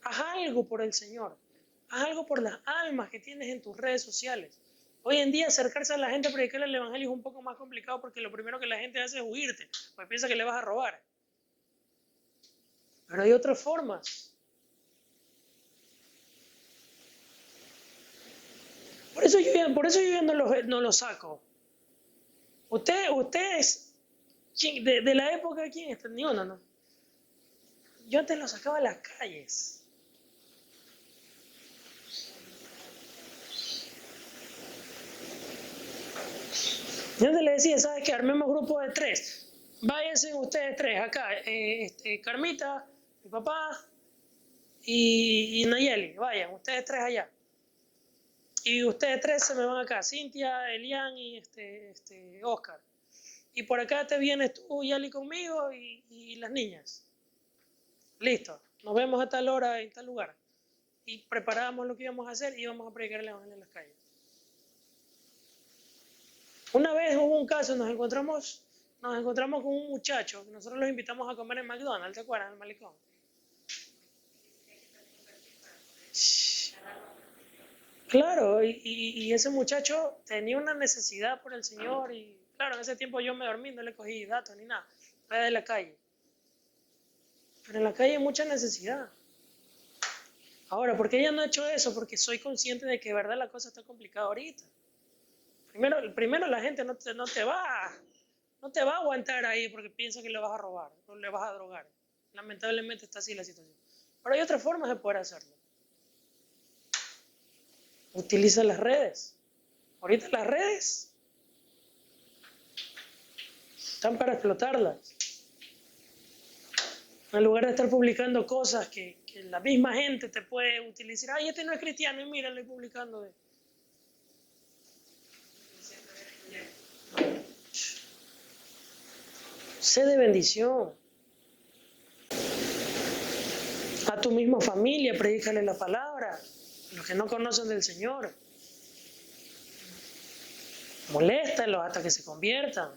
Haz algo por el Señor. Haz algo por las almas que tienes en tus redes sociales. Hoy en día acercarse a la gente a predicar el Evangelio es un poco más complicado porque lo primero que la gente hace es huirte, pues piensa que le vas a robar. Pero hay otras formas. Por eso yo ya no lo saco. Ustedes, de la época de quién están, ni uno, ¿no? Yo antes lo sacaba a las calles. Yo antes le decía, ¿sabes qué? Armemos grupo de 3. Váyanse ustedes 3 acá. Carmita, mi papá y Nayeli. Vayan, ustedes 3 allá. Y ustedes 3 se me van acá. Cintia, Elian y Oscar. Y por acá te vienes tú, Yali, conmigo y las niñas. Listo. Nos vemos a tal hora en tal lugar. Y preparábamos lo que íbamos a hacer y íbamos a predicar el Evangelio en las calles. Una vez hubo un caso, nos encontramos con un muchacho, nosotros los invitamos a comer en McDonald's, ¿te acuerdas? En el malecón. Claro, y ese muchacho tenía una necesidad por el Señor y claro, en ese tiempo yo me dormí, no le cogí datos ni nada, fue de la calle. Pero en la calle hay mucha necesidad. Ahora, ¿por qué ella no ha hecho eso? Porque soy consciente de que de verdad la cosa está complicada ahorita. Primero la gente no te va a aguantar ahí porque piensa que le vas a robar o le vas a drogar. Lamentablemente está así la situación. Pero hay otras formas de poder hacerlo. Utiliza las redes. Ahorita las redes están para explotarlas. En lugar de estar publicando cosas que la misma gente te puede utilizar. Ay, este no es cristiano y mira, lo estoy publicando. Sé de bendición. A tu misma familia, predícale la palabra. Los que no conocen del Señor. Moléstalos hasta que se conviertan.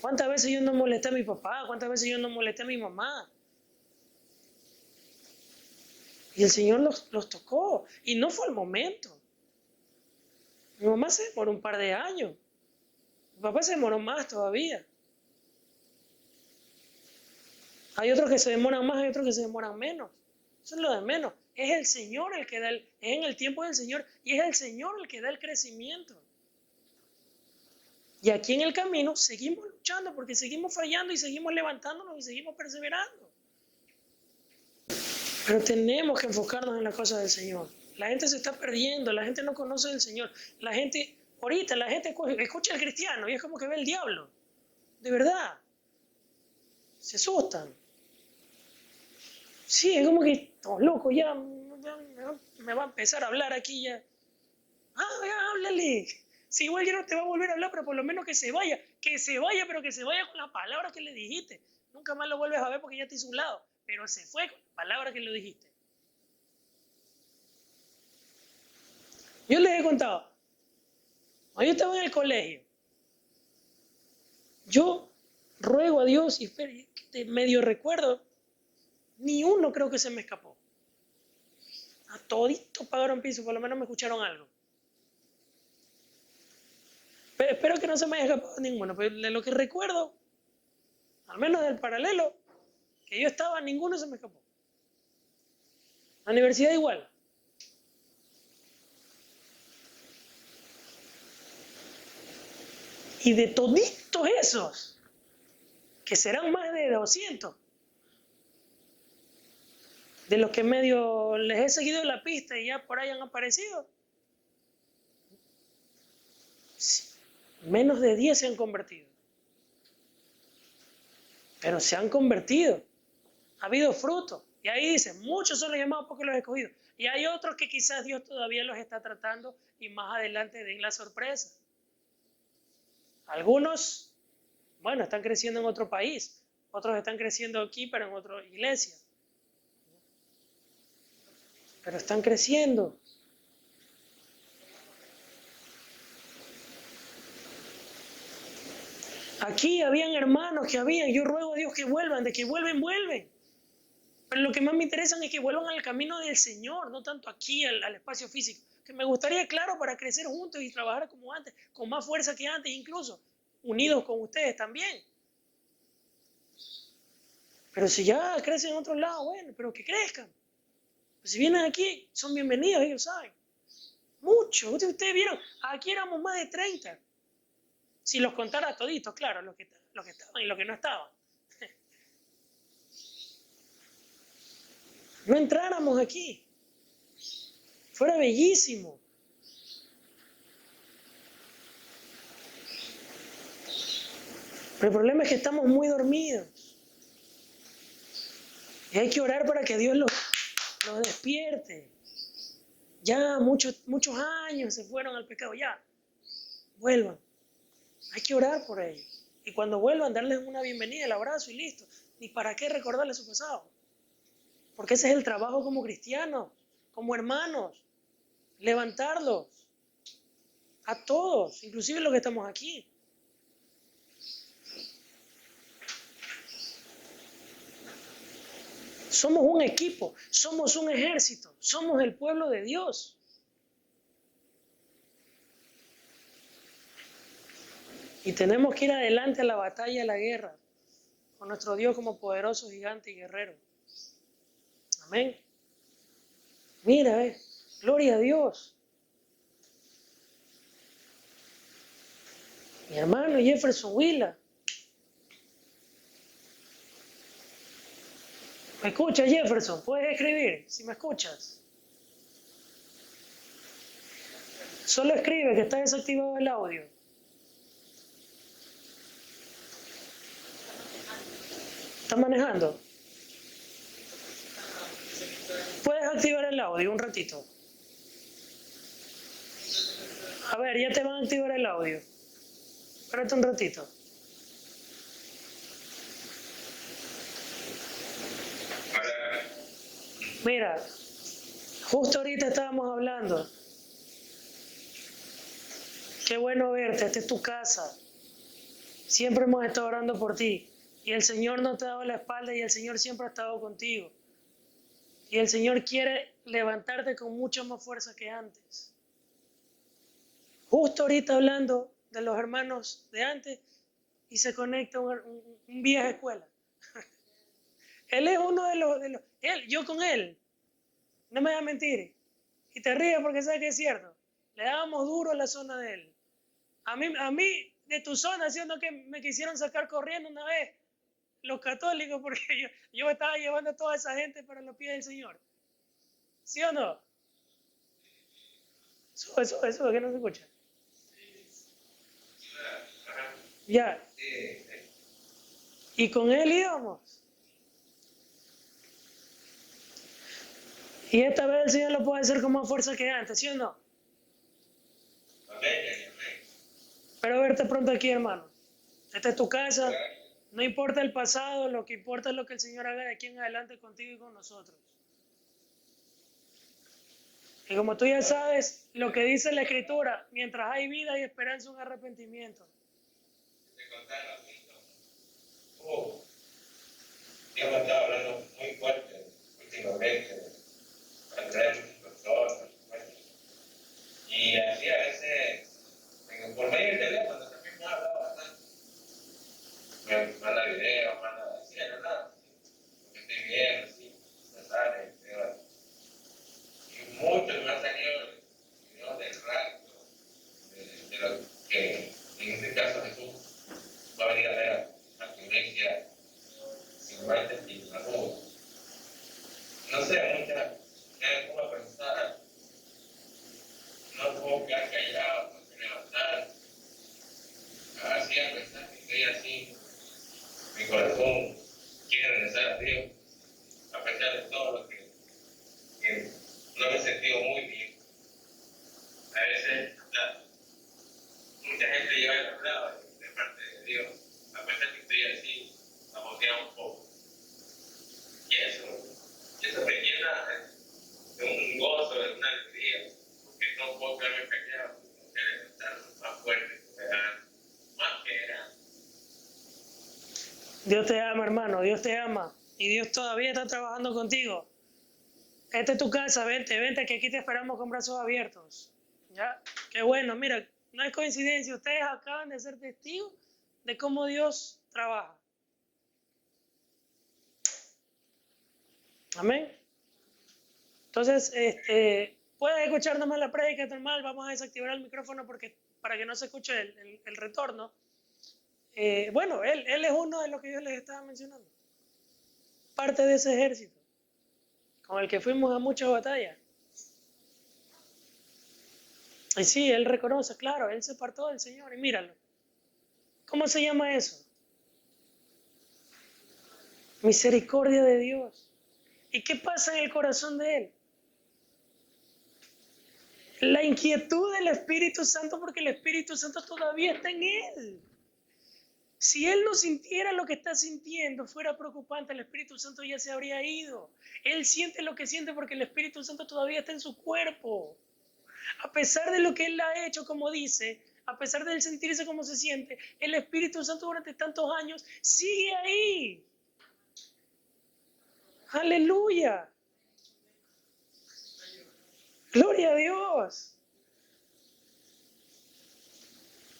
¿Cuántas veces yo no molesté a mi papá? ¿Cuántas veces yo no molesté a mi mamá? Y el Señor los tocó. Y no fue al momento. Mi mamá se demoró un par de años. Mi papá se demoró más todavía. Hay otros que se demoran más, hay otros que se demoran menos. Eso es lo de menos. Es el Señor el que da, es en el tiempo del Señor, y es el Señor el que da el crecimiento. Y aquí en el camino seguimos luchando porque seguimos fallando y seguimos levantándonos y seguimos perseverando. Pero tenemos que enfocarnos en las cosas del Señor. La gente se está perdiendo, la gente no conoce del Señor. La gente escucha al cristiano y es como que ve el diablo. De verdad. Se asustan. Sí, es como que estamos locos, ya me va a empezar a hablar aquí ya. Ya, háblale. Si igual ya no te va a volver a hablar, pero por lo menos que se vaya, pero que se vaya con la palabra que le dijiste. Nunca más lo vuelves a ver porque ya te hizo un lado, pero se fue con la palabra que le dijiste. Yo les he contado, cuando yo estaba en el colegio, yo ruego a Dios y medio recuerdo, ni uno creo que se me escapó. A toditos pagaron piso, por lo menos me escucharon algo. Pero espero que no se me haya escapado ninguno, pero de lo que recuerdo, al menos del paralelo que yo estaba, ninguno se me escapó. La universidad igual. Y de toditos esos, que serán más de 200, de los que medio les he seguido la pista y ya por ahí han aparecido, menos de 10 se han convertido. Pero se han convertido. Ha habido fruto. Y ahí dice, muchos son los llamados porque los he escogido. Y hay otros que quizás Dios todavía los está tratando y más adelante den la sorpresa. Algunos, bueno, están creciendo en otro país. Otros están creciendo aquí, pero en otra iglesia. Pero están creciendo. Aquí habían hermanos yo ruego a Dios que vuelvan, de que vuelven. Pero lo que más me interesa es que vuelvan al camino del Señor, no tanto aquí al espacio físico. Que me gustaría, claro, para crecer juntos y trabajar como antes, con más fuerza que antes, incluso unidos con ustedes también. Pero si ya crecen en otro lado, bueno, pero que crezcan. Pues si vienen aquí, son bienvenidos, ellos saben. Muchos, ustedes vieron, aquí éramos más de 30. Si los contara toditos, claro, los que estaban y los que no estaban. No entráramos aquí. Fuera bellísimo. Pero el problema es que estamos muy dormidos. Y hay que orar para que Dios los despierte. Ya muchos años se fueron al pecado, ya. Vuelvan. Hay que orar por ellos. Y cuando vuelvan, darles una bienvenida, el abrazo y listo. Ni para qué recordarles su pasado. Porque ese es el trabajo como cristianos, como hermanos. Levantarlos. A todos, inclusive los que estamos aquí. Somos un equipo, somos un ejército, somos el pueblo de Dios. Y tenemos que ir adelante a la batalla, a la guerra, con nuestro Dios como poderoso gigante y guerrero. Amén. Mira, gloria a Dios. Mi hermano Jefferson Huila. ¿Me escuchas, Jefferson? ¿Puedes escribir si me escuchas? Solo escribe que está desactivado el audio. ¿Está manejando? Puedes activar el audio un ratito. A ver, ya te van a activar el audio. Espérate un ratito. Mira, justo ahorita estábamos hablando Qué bueno verte, esta es tu casa. Siempre hemos estado orando por ti. Y el Señor no te ha dado la espalda y el Señor siempre ha estado contigo. Y el Señor quiere levantarte con mucha más fuerza que antes. Justo ahorita hablando de los hermanos de antes y se conecta un vieja escuela. Él es uno de los yo con él, no me voy a mentir. Y te ríes porque sabes que es cierto. Le dábamos duro a la zona de él. A mí de tu zona, siendo que me quisieron sacar corriendo una vez los católicos porque yo estaba llevando a toda esa gente para los pies del Señor. ¿Sí o no? Eso, que no se escucha. Ya. Y con él íbamos. Y esta vez el Señor lo puede hacer con más fuerza que antes, ¿sí o no? Pero verte pronto aquí, hermano. Esta es tu casa. No importa el pasado, lo que importa es lo que el Señor haga de aquí en adelante contigo y con nosotros. Y como tú ya sabes, lo que dice la Escritura, mientras hay vida hay esperanza, un arrepentimiento. Dios me estaba hablando muy fuerte últimamente, para traer personas. Y así a veces, por medio del teléfono, también me ha hablado bastante. Me manda videos, manda así, de verdad. Porque estoy bien, así, me sale, y muchos me han salido videos del rapto, de lo que en este caso Jesús va a venir a ver a tu iglesia sin muerte y la duda. No sé, me pongo a pensar, no puedo quedar callado, no sé levantar. Así a pensar que estoy así, mi corazón quiere regresar a Dios, a pesar de todo lo que no me he sentido muy bien. A veces mucha gente lleva el hablado de parte de Dios, a pesar que estoy así, saboteado un poco. Y eso me llena de un gozo, de una alegría, porque no puedo quedarme callado, tengo que levantar más fuerte, más que era. Dios te ama, hermano, Dios te ama. Y Dios todavía está trabajando contigo. Esta es tu casa, vente, que aquí te esperamos con brazos abiertos. ¿Ya? Qué bueno, mira, no es coincidencia, ustedes acaban de ser testigos de cómo Dios trabaja. Amén. Entonces, puedes escuchar nomás la prédica normal, vamos a desactivar el micrófono para que no se escuche el retorno. Bueno, él es uno de los que yo les estaba mencionando. Parte de ese ejército, con el que fuimos a muchas batallas. Y sí, él reconoce, claro, él se apartó del Señor y míralo. ¿Cómo se llama eso? Misericordia de Dios. ¿Y qué pasa en el corazón de él? La inquietud del Espíritu Santo, porque el Espíritu Santo todavía está en él. Si él no sintiera lo que está sintiendo, fuera preocupante, el Espíritu Santo ya se habría ido. Él siente lo que siente porque el Espíritu Santo todavía está en su cuerpo. A pesar de lo que él ha hecho, como dice, a pesar de él sentirse como se siente, el Espíritu Santo durante tantos años sigue ahí. Aleluya. Gloria a Dios.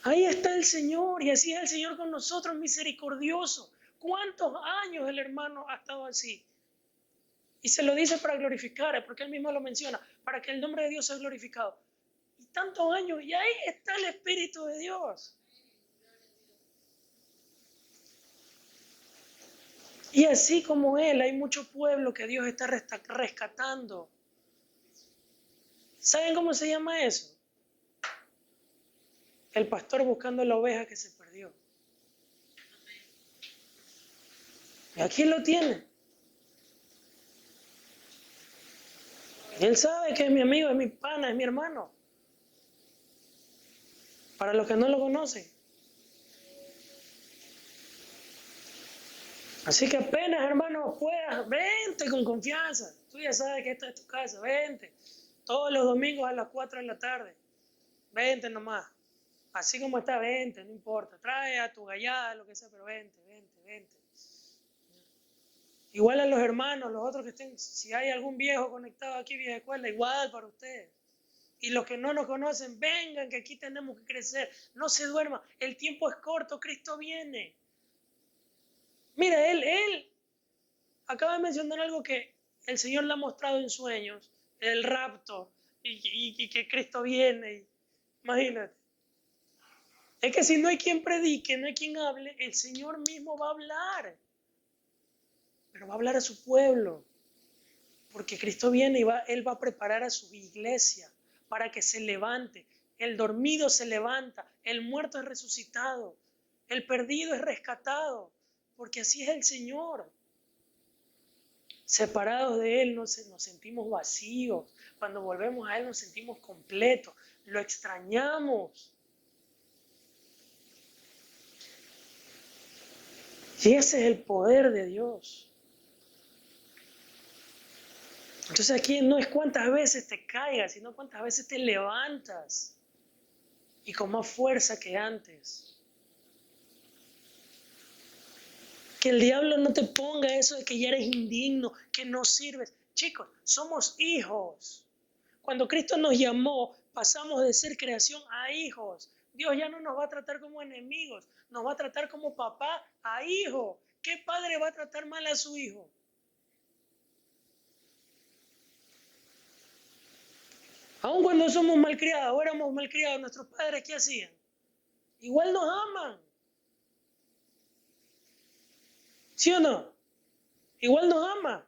Ahí está el Señor y así es el Señor con nosotros, misericordioso. ¿Cuántos años el hermano ha estado así? Y se lo dice para glorificar, porque él mismo lo menciona, para que el nombre de Dios sea glorificado. Y tantos años, y ahí está el Espíritu de Dios. Y así como él, hay mucho pueblo que Dios está rescatando. ¿Saben cómo se llama eso? El pastor buscando la oveja que se perdió. Y aquí lo tiene. Y él sabe que es mi amigo, es mi pana, es mi hermano. Para los que no lo conocen. Así que apenas, hermano, puedas, vente con confianza. Tú ya sabes que esta es tu casa, vente. Todos los domingos a las 4 de la tarde. Vente nomás. Así como está, vente, no importa. Trae a tu gallada, lo que sea, pero vente, vente, vente. Igual a los hermanos, los otros que estén, si hay algún viejo conectado aquí, vieja escuela, igual para ustedes. Y los que no nos conocen, vengan, que aquí tenemos que crecer. No se duerman, el tiempo es corto, Cristo viene. Mira, él acaba de mencionar algo que el Señor le ha mostrado en sueños, el rapto, y que Cristo viene. Imagínate. Es que si no hay quien predique, no hay quien hable, el Señor mismo va a hablar. Pero va a hablar a su pueblo. Porque Cristo viene y Él va a preparar a su iglesia para que se levante. El dormido se levanta, el muerto es resucitado, el perdido es rescatado, porque así es el Señor. Separados de Él nos sentimos vacíos. Cuando volvemos a Él nos sentimos completos, lo extrañamos. Y ese es el poder de Dios. Entonces aquí no es cuántas veces te caigas, sino cuántas veces te levantas y con más fuerza que antes. Que el diablo no te ponga eso de que ya eres indigno, que no sirves. Chicos, somos hijos. Cuando Cristo nos llamó, pasamos de ser creación a hijos. Dios ya no nos va a tratar como enemigos, nos va a tratar como papá a hijo. ¿Qué padre va a tratar mal a su hijo? Aun cuando somos malcriados o éramos malcriados, nuestros padres, ¿qué hacían? Igual nos aman. ¿Sí o no? Igual nos ama,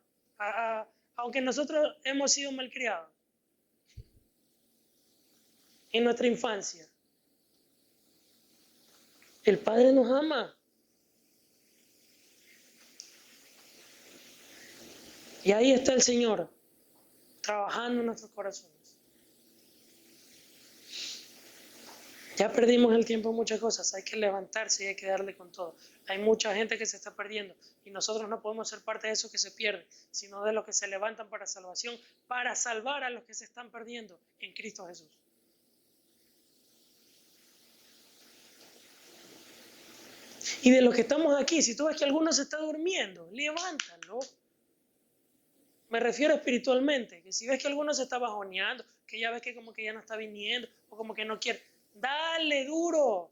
aunque nosotros hemos sido malcriados en nuestra infancia. El Padre nos ama. Y ahí está el Señor, trabajando en nuestros corazones. Ya perdimos el tiempo en muchas cosas, hay que levantarse y hay que darle con todo. Hay mucha gente que se está perdiendo y nosotros no podemos ser parte de eso que se pierde, sino de los que se levantan para salvación, para salvar a los que se están perdiendo en Cristo Jesús. Y de los que estamos aquí, si tú ves que alguno se está durmiendo, levántalo. Me refiero espiritualmente, que si ves que alguno se está bajoneando, que ya ves que como que ya no está viniendo, o como que no quiere, dale duro.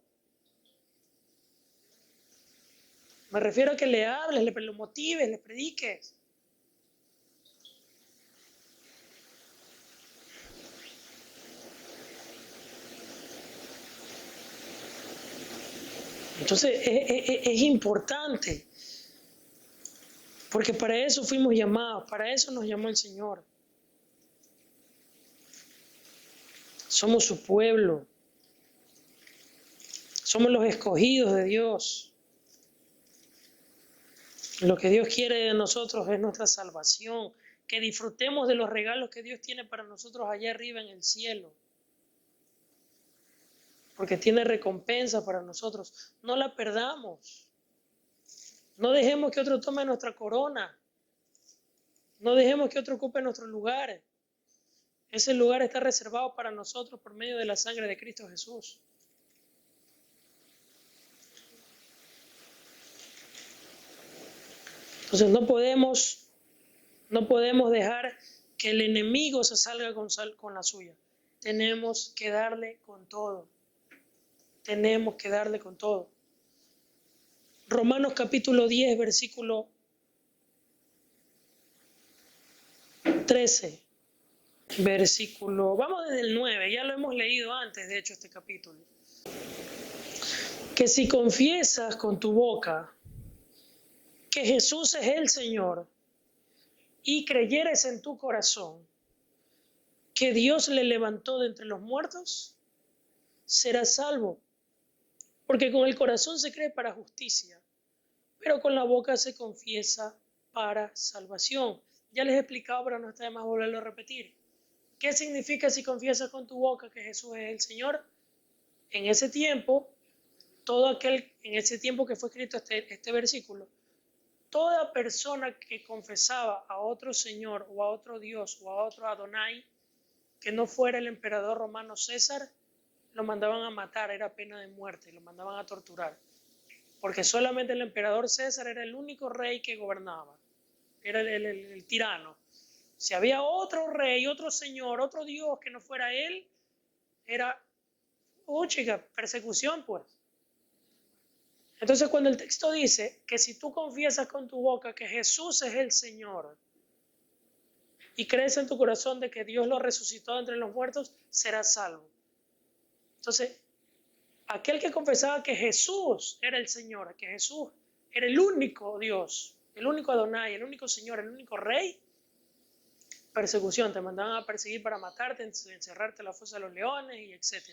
Me refiero a que le hables, lo motives, le prediques. Entonces es importante, porque para eso fuimos llamados, para eso nos llamó el Señor. Somos su pueblo, somos los escogidos de Dios. Lo que Dios quiere de nosotros es nuestra salvación, que disfrutemos de los regalos que Dios tiene para nosotros allá arriba en el cielo. Porque tiene recompensa para nosotros. No la perdamos. No dejemos que otro tome nuestra corona. No dejemos que otro ocupe nuestro lugar. Ese lugar está reservado para nosotros por medio de la sangre de Cristo Jesús. Entonces no podemos dejar que el enemigo se salga con la suya. Tenemos que darle con todo. Tenemos que darle con todo. Romanos capítulo 10, versículo 13. Vamos desde el 9, ya lo hemos leído antes, de hecho, este capítulo. Que si confiesas con tu boca que Jesús es el Señor y creyeres en tu corazón que Dios le levantó de entre los muertos, serás salvo. Porque con el corazón se cree para justicia, pero con la boca se confiesa para salvación. Ya les he explicado, pero no está de más volverlo a repetir. ¿Qué significa si confiesas con tu boca que Jesús es el Señor? En ese tiempo, en ese tiempo que fue escrito este versículo, toda persona que confesaba a otro Señor o a otro Dios o a otro Adonai, que no fuera el emperador romano César, lo mandaban a matar, era pena de muerte, lo mandaban a torturar. Porque solamente el emperador César era el único rey que gobernaba, era el tirano. Si había otro rey, otro señor, otro Dios que no fuera él, era, chica, persecución pues. Entonces cuando el texto dice que si tú confiesas con tu boca que Jesús es el Señor y crees en tu corazón de que Dios lo resucitó entre los muertos, serás salvo. Entonces, aquel que confesaba que Jesús era el Señor, que Jesús era el único Dios, el único Adonai, el único Señor, el único Rey, persecución, te mandaban a perseguir para matarte, encerrarte en la fosa de los leones y etc.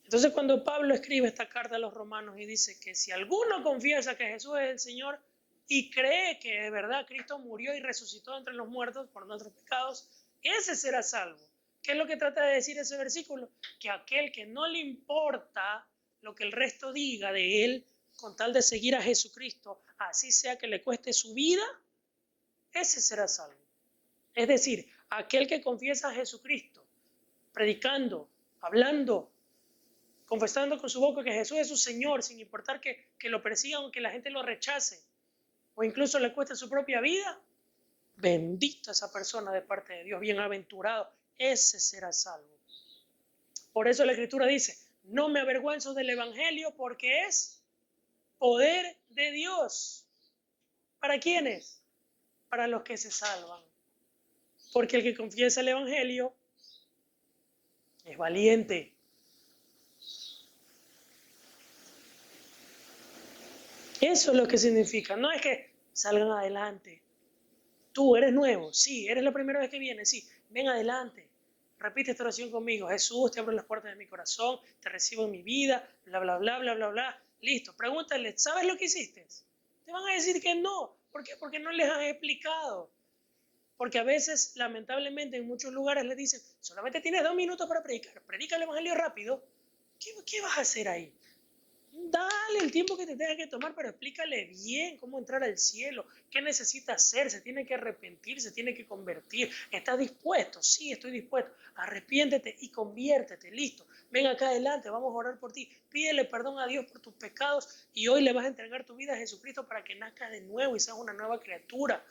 Entonces cuando Pablo escribe esta carta a los romanos y dice que si alguno confiesa que Jesús es el Señor y cree que de verdad Cristo murió y resucitó entre los muertos por nuestros pecados, ese será salvo. ¿Qué es lo que trata de decir ese versículo? Que aquel que no le importa lo que el resto diga de él, con tal de seguir a Jesucristo, así sea que le cueste su vida, ese será salvo. Es decir, aquel que confiesa a Jesucristo, predicando, hablando, confesando con su boca que Jesús es su Señor, sin importar que lo persigan o que la gente lo rechace, o incluso le cueste su propia vida, bendita esa persona de parte de Dios, bienaventurado, ese será salvo. Por eso la Escritura dice, no me avergüenzo del Evangelio porque es poder de Dios. ¿Para quiénes? Para los que se salvan. Porque el que confiesa el Evangelio es valiente. Eso es lo que significa. No es que salgan adelante. Tú eres nuevo, sí. Eres la primera vez que vienes, sí. Ven adelante. Repite esta oración conmigo. Jesús, te abro las puertas de mi corazón, te recibo en mi vida, bla, bla, bla, bla, bla, bla. Listo. Pregúntale, ¿sabes lo que hiciste? Te van a decir que no. ¿Por qué? Porque no les has explicado. Porque a veces, lamentablemente, en muchos lugares les dicen, solamente tienes 2 minutos para predicar. Predica el evangelio rápido. ¿Qué vas a hacer ahí? Dale el tiempo que te tenga que tomar, pero explícale bien cómo entrar al cielo, qué necesita hacer, se tiene que arrepentir, se tiene que convertir. ¿Estás dispuesto? Sí, estoy dispuesto. Arrepiéntete y conviértete, listo. Ven acá adelante, vamos a orar por ti. Pídele perdón a Dios por tus pecados y hoy le vas a entregar tu vida a Jesucristo para que nazcas de nuevo y seas una nueva criatura.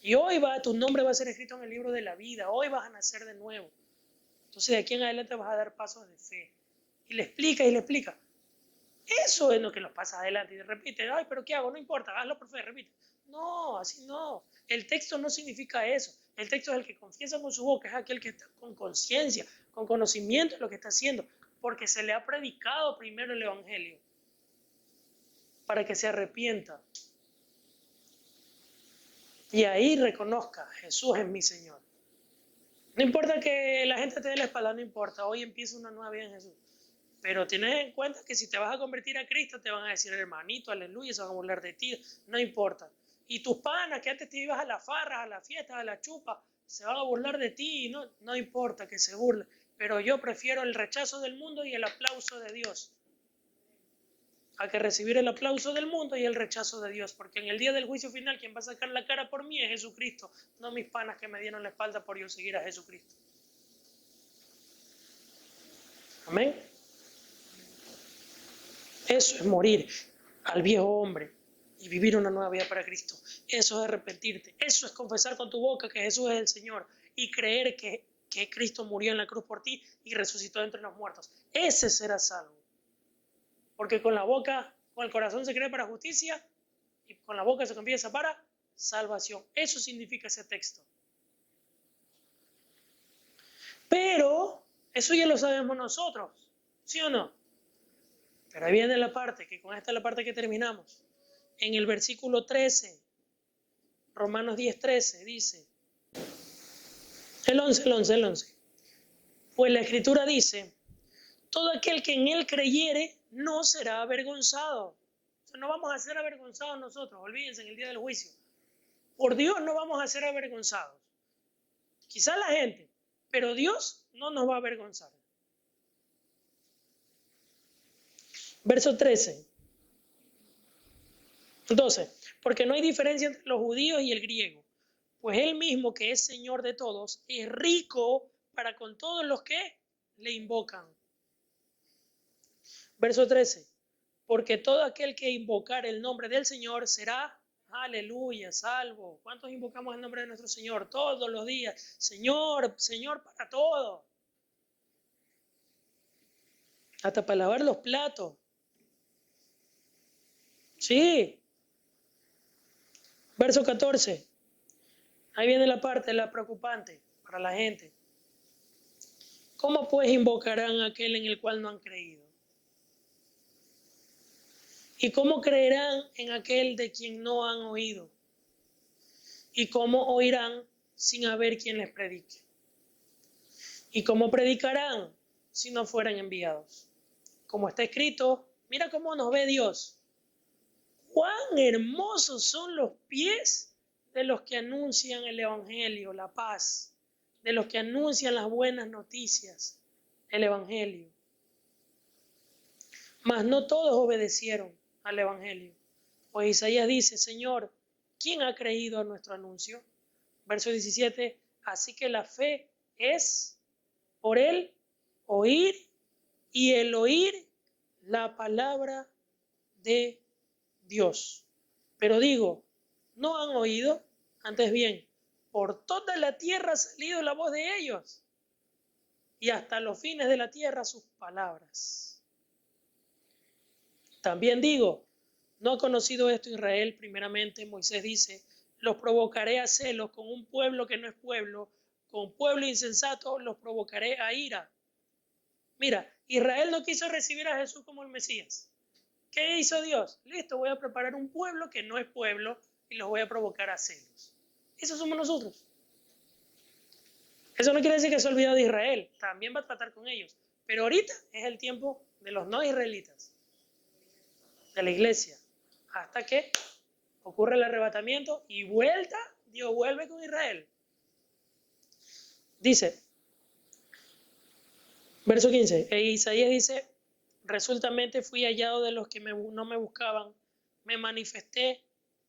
Y hoy tu nombre va a ser escrito en el libro de la vida, hoy vas a nacer de nuevo. Entonces de aquí en adelante vas a dar pasos de fe. Y le explica y le explica. Eso es lo que los pasa adelante y repite, ay, pero ¿qué hago? No importa, hazlo por fe, repite. No, así no. El texto no significa eso. El texto es el que confiesa con su boca, es aquel que está con conciencia, con conocimiento de lo que está haciendo, porque se le ha predicado primero el Evangelio, para que se arrepienta. Y ahí reconozca, Jesús es mi Señor. No importa que la gente te dé la espalda, no importa, hoy empieza una nueva vida en Jesús. Pero tienes en cuenta que si te vas a convertir a Cristo, te van a decir, hermanito, aleluya, se van a burlar de ti, no importa. Y tus panas, que antes te ibas a las farras, a las fiestas, a la chupa, se van a burlar de ti, no importa que se burlen. Pero yo prefiero el rechazo del mundo y el aplauso de Dios, a que recibir el aplauso del mundo y el rechazo de Dios. Porque en el día del juicio final, quien va a sacar la cara por mí es Jesucristo, no mis panas que me dieron la espalda por yo seguir a Jesucristo. Amén. Eso es morir al viejo hombre y vivir una nueva vida para Cristo. Eso es arrepentirte. Eso es confesar con tu boca que Jesús es el Señor y creer que Cristo murió en la cruz por ti y resucitó entre los muertos. Ese será salvo. Porque con la boca, con el corazón se cree para justicia y con la boca se confiesa para salvación. Eso significa ese texto. Pero eso ya lo sabemos nosotros, ¿sí o no? Pero ahí viene la parte, que con esta es la parte que terminamos. En el versículo 13, Romanos 10:13, dice, el 11. Pues la Escritura dice, todo aquel que en él creyere no será avergonzado. O sea, no vamos a ser avergonzados nosotros, olvídense, en el día del juicio. Por Dios no vamos a ser avergonzados. Quizás la gente, pero Dios no nos va a avergonzar. Verso 13. 12. Porque no hay diferencia entre los judíos y el griego, pues él mismo que es Señor de todos es rico para con todos los que le invocan. Verso 13. Porque todo aquel que invocar el nombre del Señor será, aleluya, salvo. ¿Cuántos invocamos el nombre de nuestro Señor? Todos los días. Señor, Señor para todo. Hasta para lavar los platos. Sí. Verso 14. Ahí viene la parte, la preocupante para la gente. ¿Cómo pues invocarán a aquel en el cual no han creído? ¿Y cómo creerán en aquel de quien no han oído? ¿Y cómo oirán sin haber quien les predique? ¿Y cómo predicarán si no fueran enviados? Como está escrito, mira cómo nos ve Dios. Cuán hermosos son los pies de los que anuncian el Evangelio, la paz, de los que anuncian las buenas noticias, el Evangelio. Mas no todos obedecieron al Evangelio. Pues Isaías dice, Señor, ¿quién ha creído a nuestro anuncio? Verso 17, así que la fe es por el oír y el oír la palabra de Dios. Pero digo, ¿no han oído? Antes bien, por toda la tierra ha salido la voz de ellos y hasta los fines de la tierra sus palabras. También digo, ¿no ha conocido esto Israel? Primeramente Moisés dice, los provocaré a celos con un pueblo que no es pueblo, con pueblo insensato los provocaré a ira. Mira, Israel no quiso recibir a Jesús como el Mesías. ¿Qué hizo Dios? Listo, voy a preparar un pueblo que no es pueblo y los voy a provocar a celos. Eso somos nosotros. Eso no quiere decir que se olvidó de Israel, también va a tratar con ellos. Pero ahorita es el tiempo de los no israelitas, de la iglesia, hasta que ocurre el arrebatamiento y vuelta, Dios vuelve con Israel. Dice, verso 15, Isaías dice, resultamente fui hallado de los que no me buscaban, me manifesté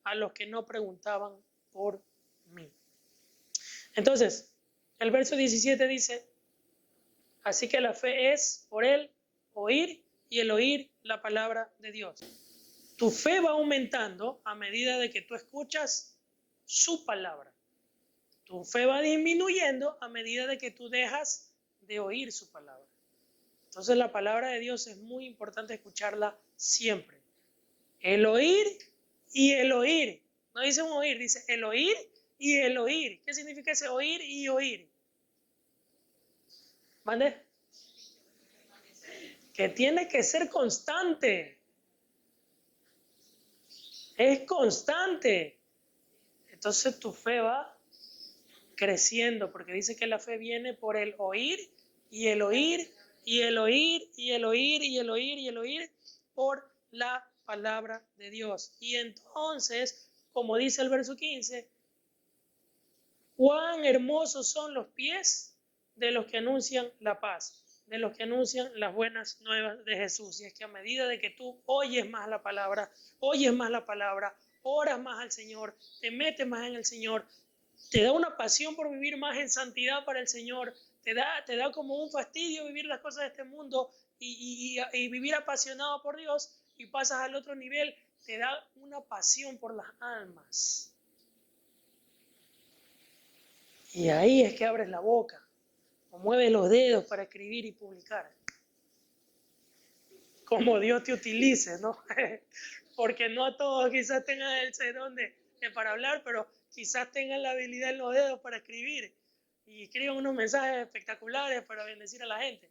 a los que no preguntaban por mí. Entonces, el verso 17 dice, así que la fe es por el oír y el oír la palabra de Dios. Tu fe va aumentando a medida de que tú escuchas su palabra. Tu fe va disminuyendo a medida de que tú dejas de oír su palabra. Entonces la palabra de Dios es muy importante escucharla siempre. El oír y el oír. No dice un oír, dice el oír y el oír. ¿Qué significa ese oír y oír? ¿Mande? Que tiene que ser constante. Es constante. Entonces tu fe va creciendo, porque dice que la fe viene por el oír y el oír y el oír y el oír y el oír y el oír por la palabra de Dios. Y entonces, como dice el verso 15, cuán hermosos son los pies de los que anuncian la paz, de los que anuncian las buenas nuevas de Jesús. Y es que a medida de que tú oyes más la palabra, oras más al Señor, te metes más en el Señor, te da una pasión por vivir más en santidad para el Señor, te da como un fastidio vivir las cosas de este mundo y vivir apasionado por Dios, y pasas al otro nivel, te da una pasión por las almas. Y ahí es que abres la boca o mueves los dedos para escribir y publicar. Como Dios te utilice, ¿no? Porque no a todos quizás tengan el don para hablar, pero quizás tengan la habilidad en los dedos para escribir y escriban unos mensajes espectaculares para bendecir a la gente.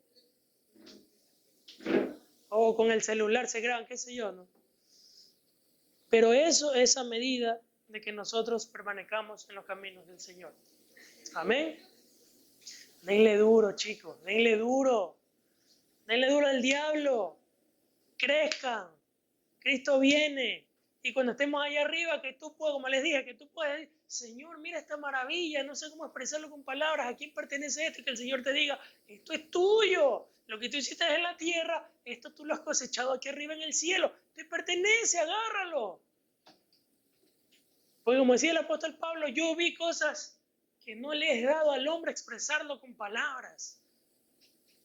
O con el celular se graban, qué sé yo, ¿no? Pero eso es a medida de que nosotros permanezcamos en los caminos del Señor. Amén. Denle duro, chicos, denle duro. Denle duro al diablo. Crezcan. Cristo viene. Y cuando estemos allá arriba, que tú puedas, como les dije, que tú puedas decir, Señor, mira esta maravilla, no sé cómo expresarlo con palabras, ¿a quién pertenece esto? Y que el Señor te diga, esto es tuyo, lo que tú hiciste en la tierra, esto tú lo has cosechado aquí arriba en el cielo, te pertenece, agárralo. Porque como decía el apóstol Pablo, yo vi cosas que no le he dado al hombre expresarlo con palabras.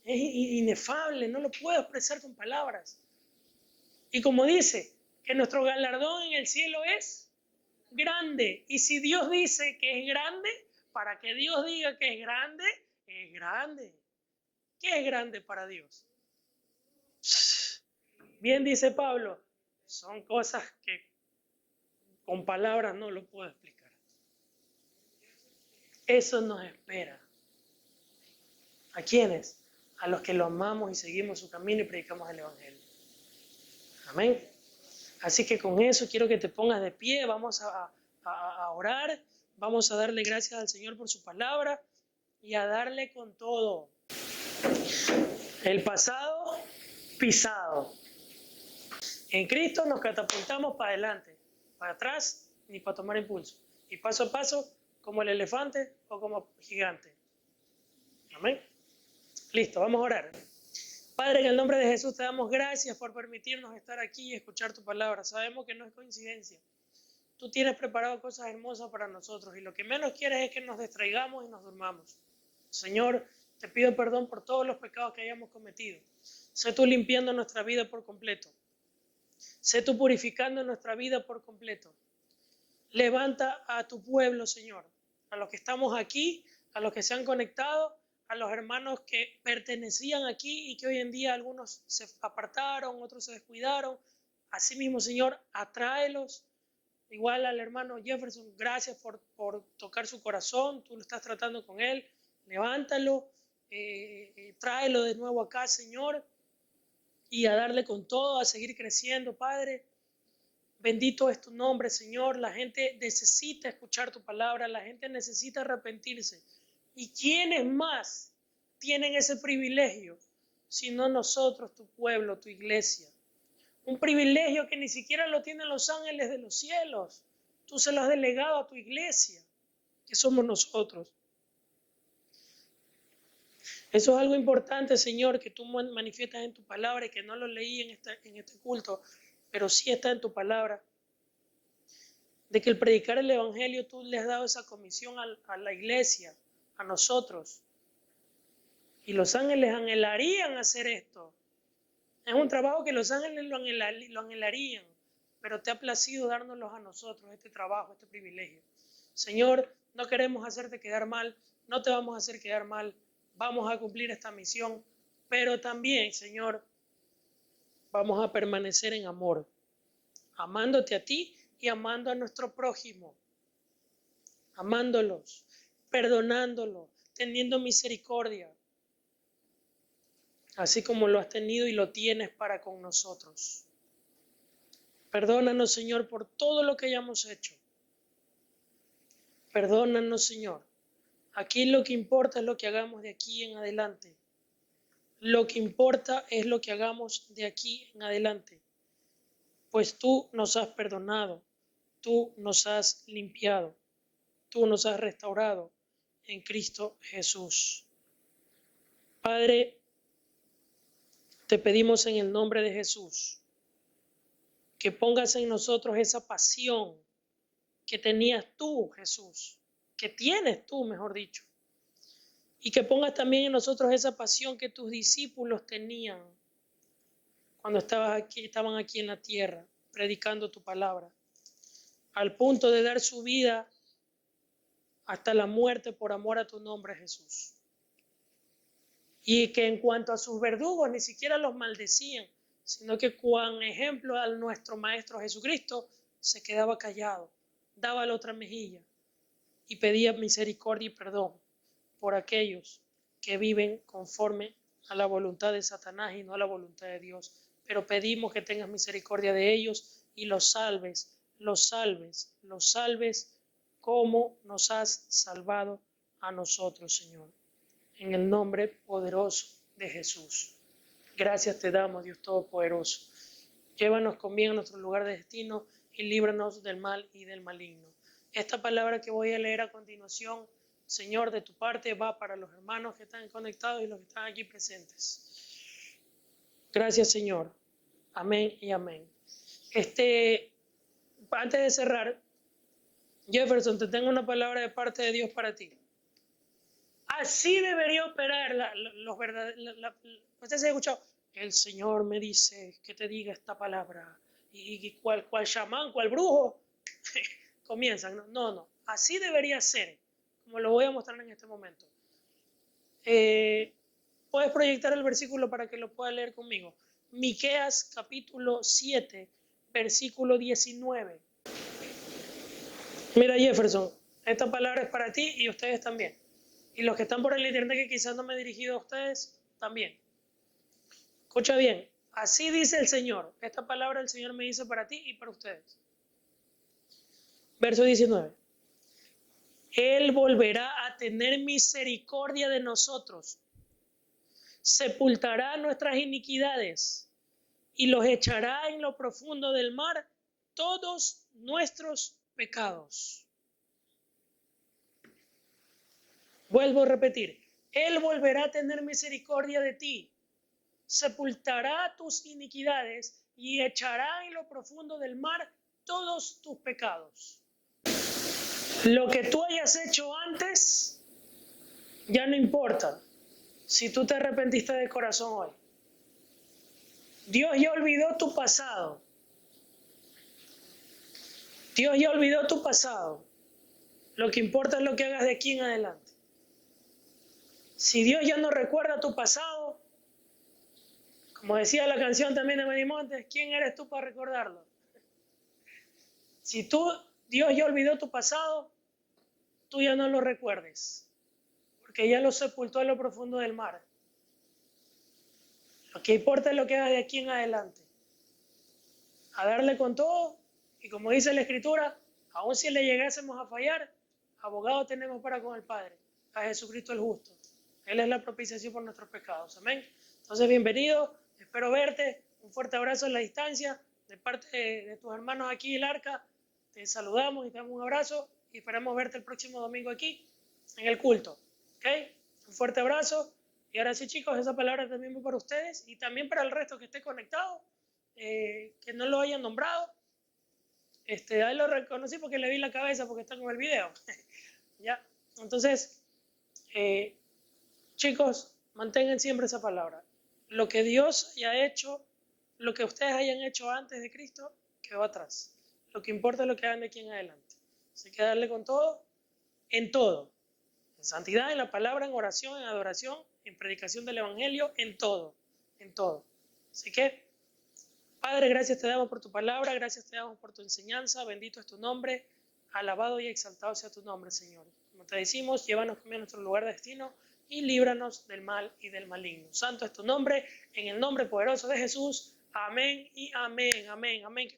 Es inefable, no lo puedo expresar con palabras. Y como dice, que nuestro galardón en el cielo es grande. Y si Dios dice que es grande, para que Dios diga que es grande, es grande. ¿Qué es grande para Dios? Bien dice Pablo, son cosas que con palabras no lo puedo explicar. Eso nos espera. ¿A quiénes? A los que lo amamos y seguimos su camino y predicamos el Evangelio. Amén. Así que con eso quiero que te pongas de pie, vamos a orar, vamos a darle gracias al Señor por su palabra y a darle con todo. El pasado pisado. En Cristo nos catapultamos para adelante, para atrás ni para tomar impulso. Y paso a paso, como el elefante o como gigante. Amén. Listo, vamos a orar. Padre, en el nombre de Jesús te damos gracias por permitirnos estar aquí y escuchar tu palabra. Sabemos que no es coincidencia. Tú tienes preparado cosas hermosas para nosotros y lo que menos quieres es que nos distraigamos y nos durmamos. Señor, te pido perdón por todos los pecados que hayamos cometido. Sé tú limpiando nuestra vida por completo. Sé tú purificando nuestra vida por completo. Levanta a tu pueblo, Señor, a los que estamos aquí, a los que se han conectado, a los hermanos que pertenecían aquí y que hoy en día algunos se apartaron, otros se descuidaron. Asimismo, Señor, atráelos. Igual al hermano Jefferson, gracias por tocar su corazón, tú lo estás tratando con él, levántalo, tráelo de nuevo acá, Señor, y a darle con todo, a seguir creciendo, Padre. Bendito es tu nombre, Señor. La gente necesita escuchar tu palabra, la gente necesita arrepentirse. ¿Y quiénes más tienen ese privilegio? Sino nosotros, tu pueblo, tu iglesia. Un privilegio que ni siquiera lo tienen los ángeles de los cielos. Tú se lo has delegado a tu iglesia, que somos nosotros. Eso es algo importante, Señor, que tú manifiestas en tu palabra y que no lo leí en este culto, pero sí está en tu palabra. De que el predicar el Evangelio tú le has dado esa comisión a la iglesia, a nosotros. Y los ángeles anhelarían hacer esto. Es un trabajo que los ángeles lo anhelarían, pero te ha placido dárnoslos a nosotros, este trabajo, este privilegio. Señor, no queremos hacerte quedar mal, no te vamos a hacer quedar mal, vamos a cumplir esta misión, pero también, Señor, vamos a permanecer en amor, amándote a ti y amando a nuestro prójimo, amándolos, perdonándolos, teniendo misericordia, así como lo has tenido y lo tienes para con nosotros. Perdónanos, Señor, por todo lo que hayamos hecho. Perdónanos, Señor. Aquí lo que importa es lo que hagamos de aquí en adelante. Lo que importa es lo que hagamos de aquí en adelante. Pues tú nos has perdonado, tú nos has limpiado, tú nos has restaurado en Cristo Jesús. Padre, te pedimos en el nombre de Jesús que pongas en nosotros esa pasión que tenías tú, Jesús, que tienes tú, mejor dicho, y que pongas también en nosotros esa pasión que tus discípulos tenían cuando estaban aquí en la tierra, predicando tu palabra, al punto de dar su vida hasta la muerte por amor a tu nombre, Jesús. Y que en cuanto a sus verdugos ni siquiera los maldecían, sino que con ejemplo a nuestro Maestro Jesucristo se quedaba callado, daba la otra mejilla y pedía misericordia y perdón por aquellos que viven conforme a la voluntad de Satanás y no a la voluntad de Dios. Pero pedimos que tengas misericordia de ellos y los salves como nos has salvado a nosotros, Señor. En el nombre poderoso de Jesús. Gracias te damos, Dios Todopoderoso. Llévanos con bien a nuestro lugar de destino y líbranos del mal y del maligno. Esta palabra que voy a leer a continuación, Señor, de tu parte va para los hermanos que están conectados y los que están aquí presentes. Gracias, Señor. Amén y amén. Antes de cerrar, Jefferson, te tengo una palabra de parte de Dios para ti. Así debería operar los verdaderos. Ustedes han escuchado, el Señor me dice que te diga esta palabra. Y cual chamán, cual brujo, comienzan. No. Así debería ser, como lo voy a mostrar en este momento. Puedes proyectar el versículo para que lo pueda leer conmigo. Miqueas capítulo 7, versículo 19. Mira, Jefferson, esta palabra es para ti y ustedes también. Y los que están por el internet que quizás no me he dirigido a ustedes, también. Escucha bien, así dice el Señor. Esta palabra el Señor me dice para ti y para ustedes. Verso 19. Él volverá a tener misericordia de nosotros, sepultará nuestras iniquidades y los echará en lo profundo del mar todos nuestros pecados. Vuelvo a repetir, Él volverá a tener misericordia de ti, sepultará tus iniquidades y echará en lo profundo del mar todos tus pecados. Lo que tú hayas hecho antes ya no importa si tú te arrepentiste de corazón hoy. Dios ya olvidó tu pasado. Dios ya olvidó tu pasado. Lo que importa es lo que hagas de aquí en adelante. Si Dios ya no recuerda tu pasado, como decía la canción también de Manny Montes, ¿quién eres tú para recordarlo? Si Dios ya olvidó tu pasado, tú ya no lo recuerdes, porque ya lo sepultó en lo profundo del mar. Lo que importa es lo que hagas de aquí en adelante. A darle con todo, y como dice la Escritura, aun si le llegásemos a fallar, abogado tenemos para con el Padre, a Jesucristo el justo. Él es la propiciación por nuestros pecados. Amén. Entonces, bienvenido. Espero verte. Un fuerte abrazo en la distancia. De parte de tus hermanos aquí en el Arca, te saludamos y te damos un abrazo. Y esperamos verte el próximo domingo aquí en el culto. ¿Ok? Un fuerte abrazo. Y ahora sí, chicos, esa palabra también va para ustedes y también para el resto que esté conectado, que no lo hayan nombrado. Ahí lo reconocí porque le vi la cabeza porque está con el video. ¿Ya? Entonces, chicos, mantengan siempre esa palabra. Lo que Dios haya hecho, lo que ustedes hayan hecho antes de Cristo, quedó atrás. Lo que importa es lo que hagan de aquí en adelante. Así que darle con todo, en todo. En santidad, en la palabra, en oración, en adoración, en predicación del Evangelio, en todo. En todo. Así que, Padre, gracias te damos por tu palabra, gracias te damos por tu enseñanza. Bendito es tu nombre. Alabado y exaltado sea tu nombre, Señor. Como te decimos, llévanos a nuestro lugar de destino y líbranos del mal y del maligno. Santo es tu nombre, en el nombre poderoso de Jesús. Amén y amén, amén, amén.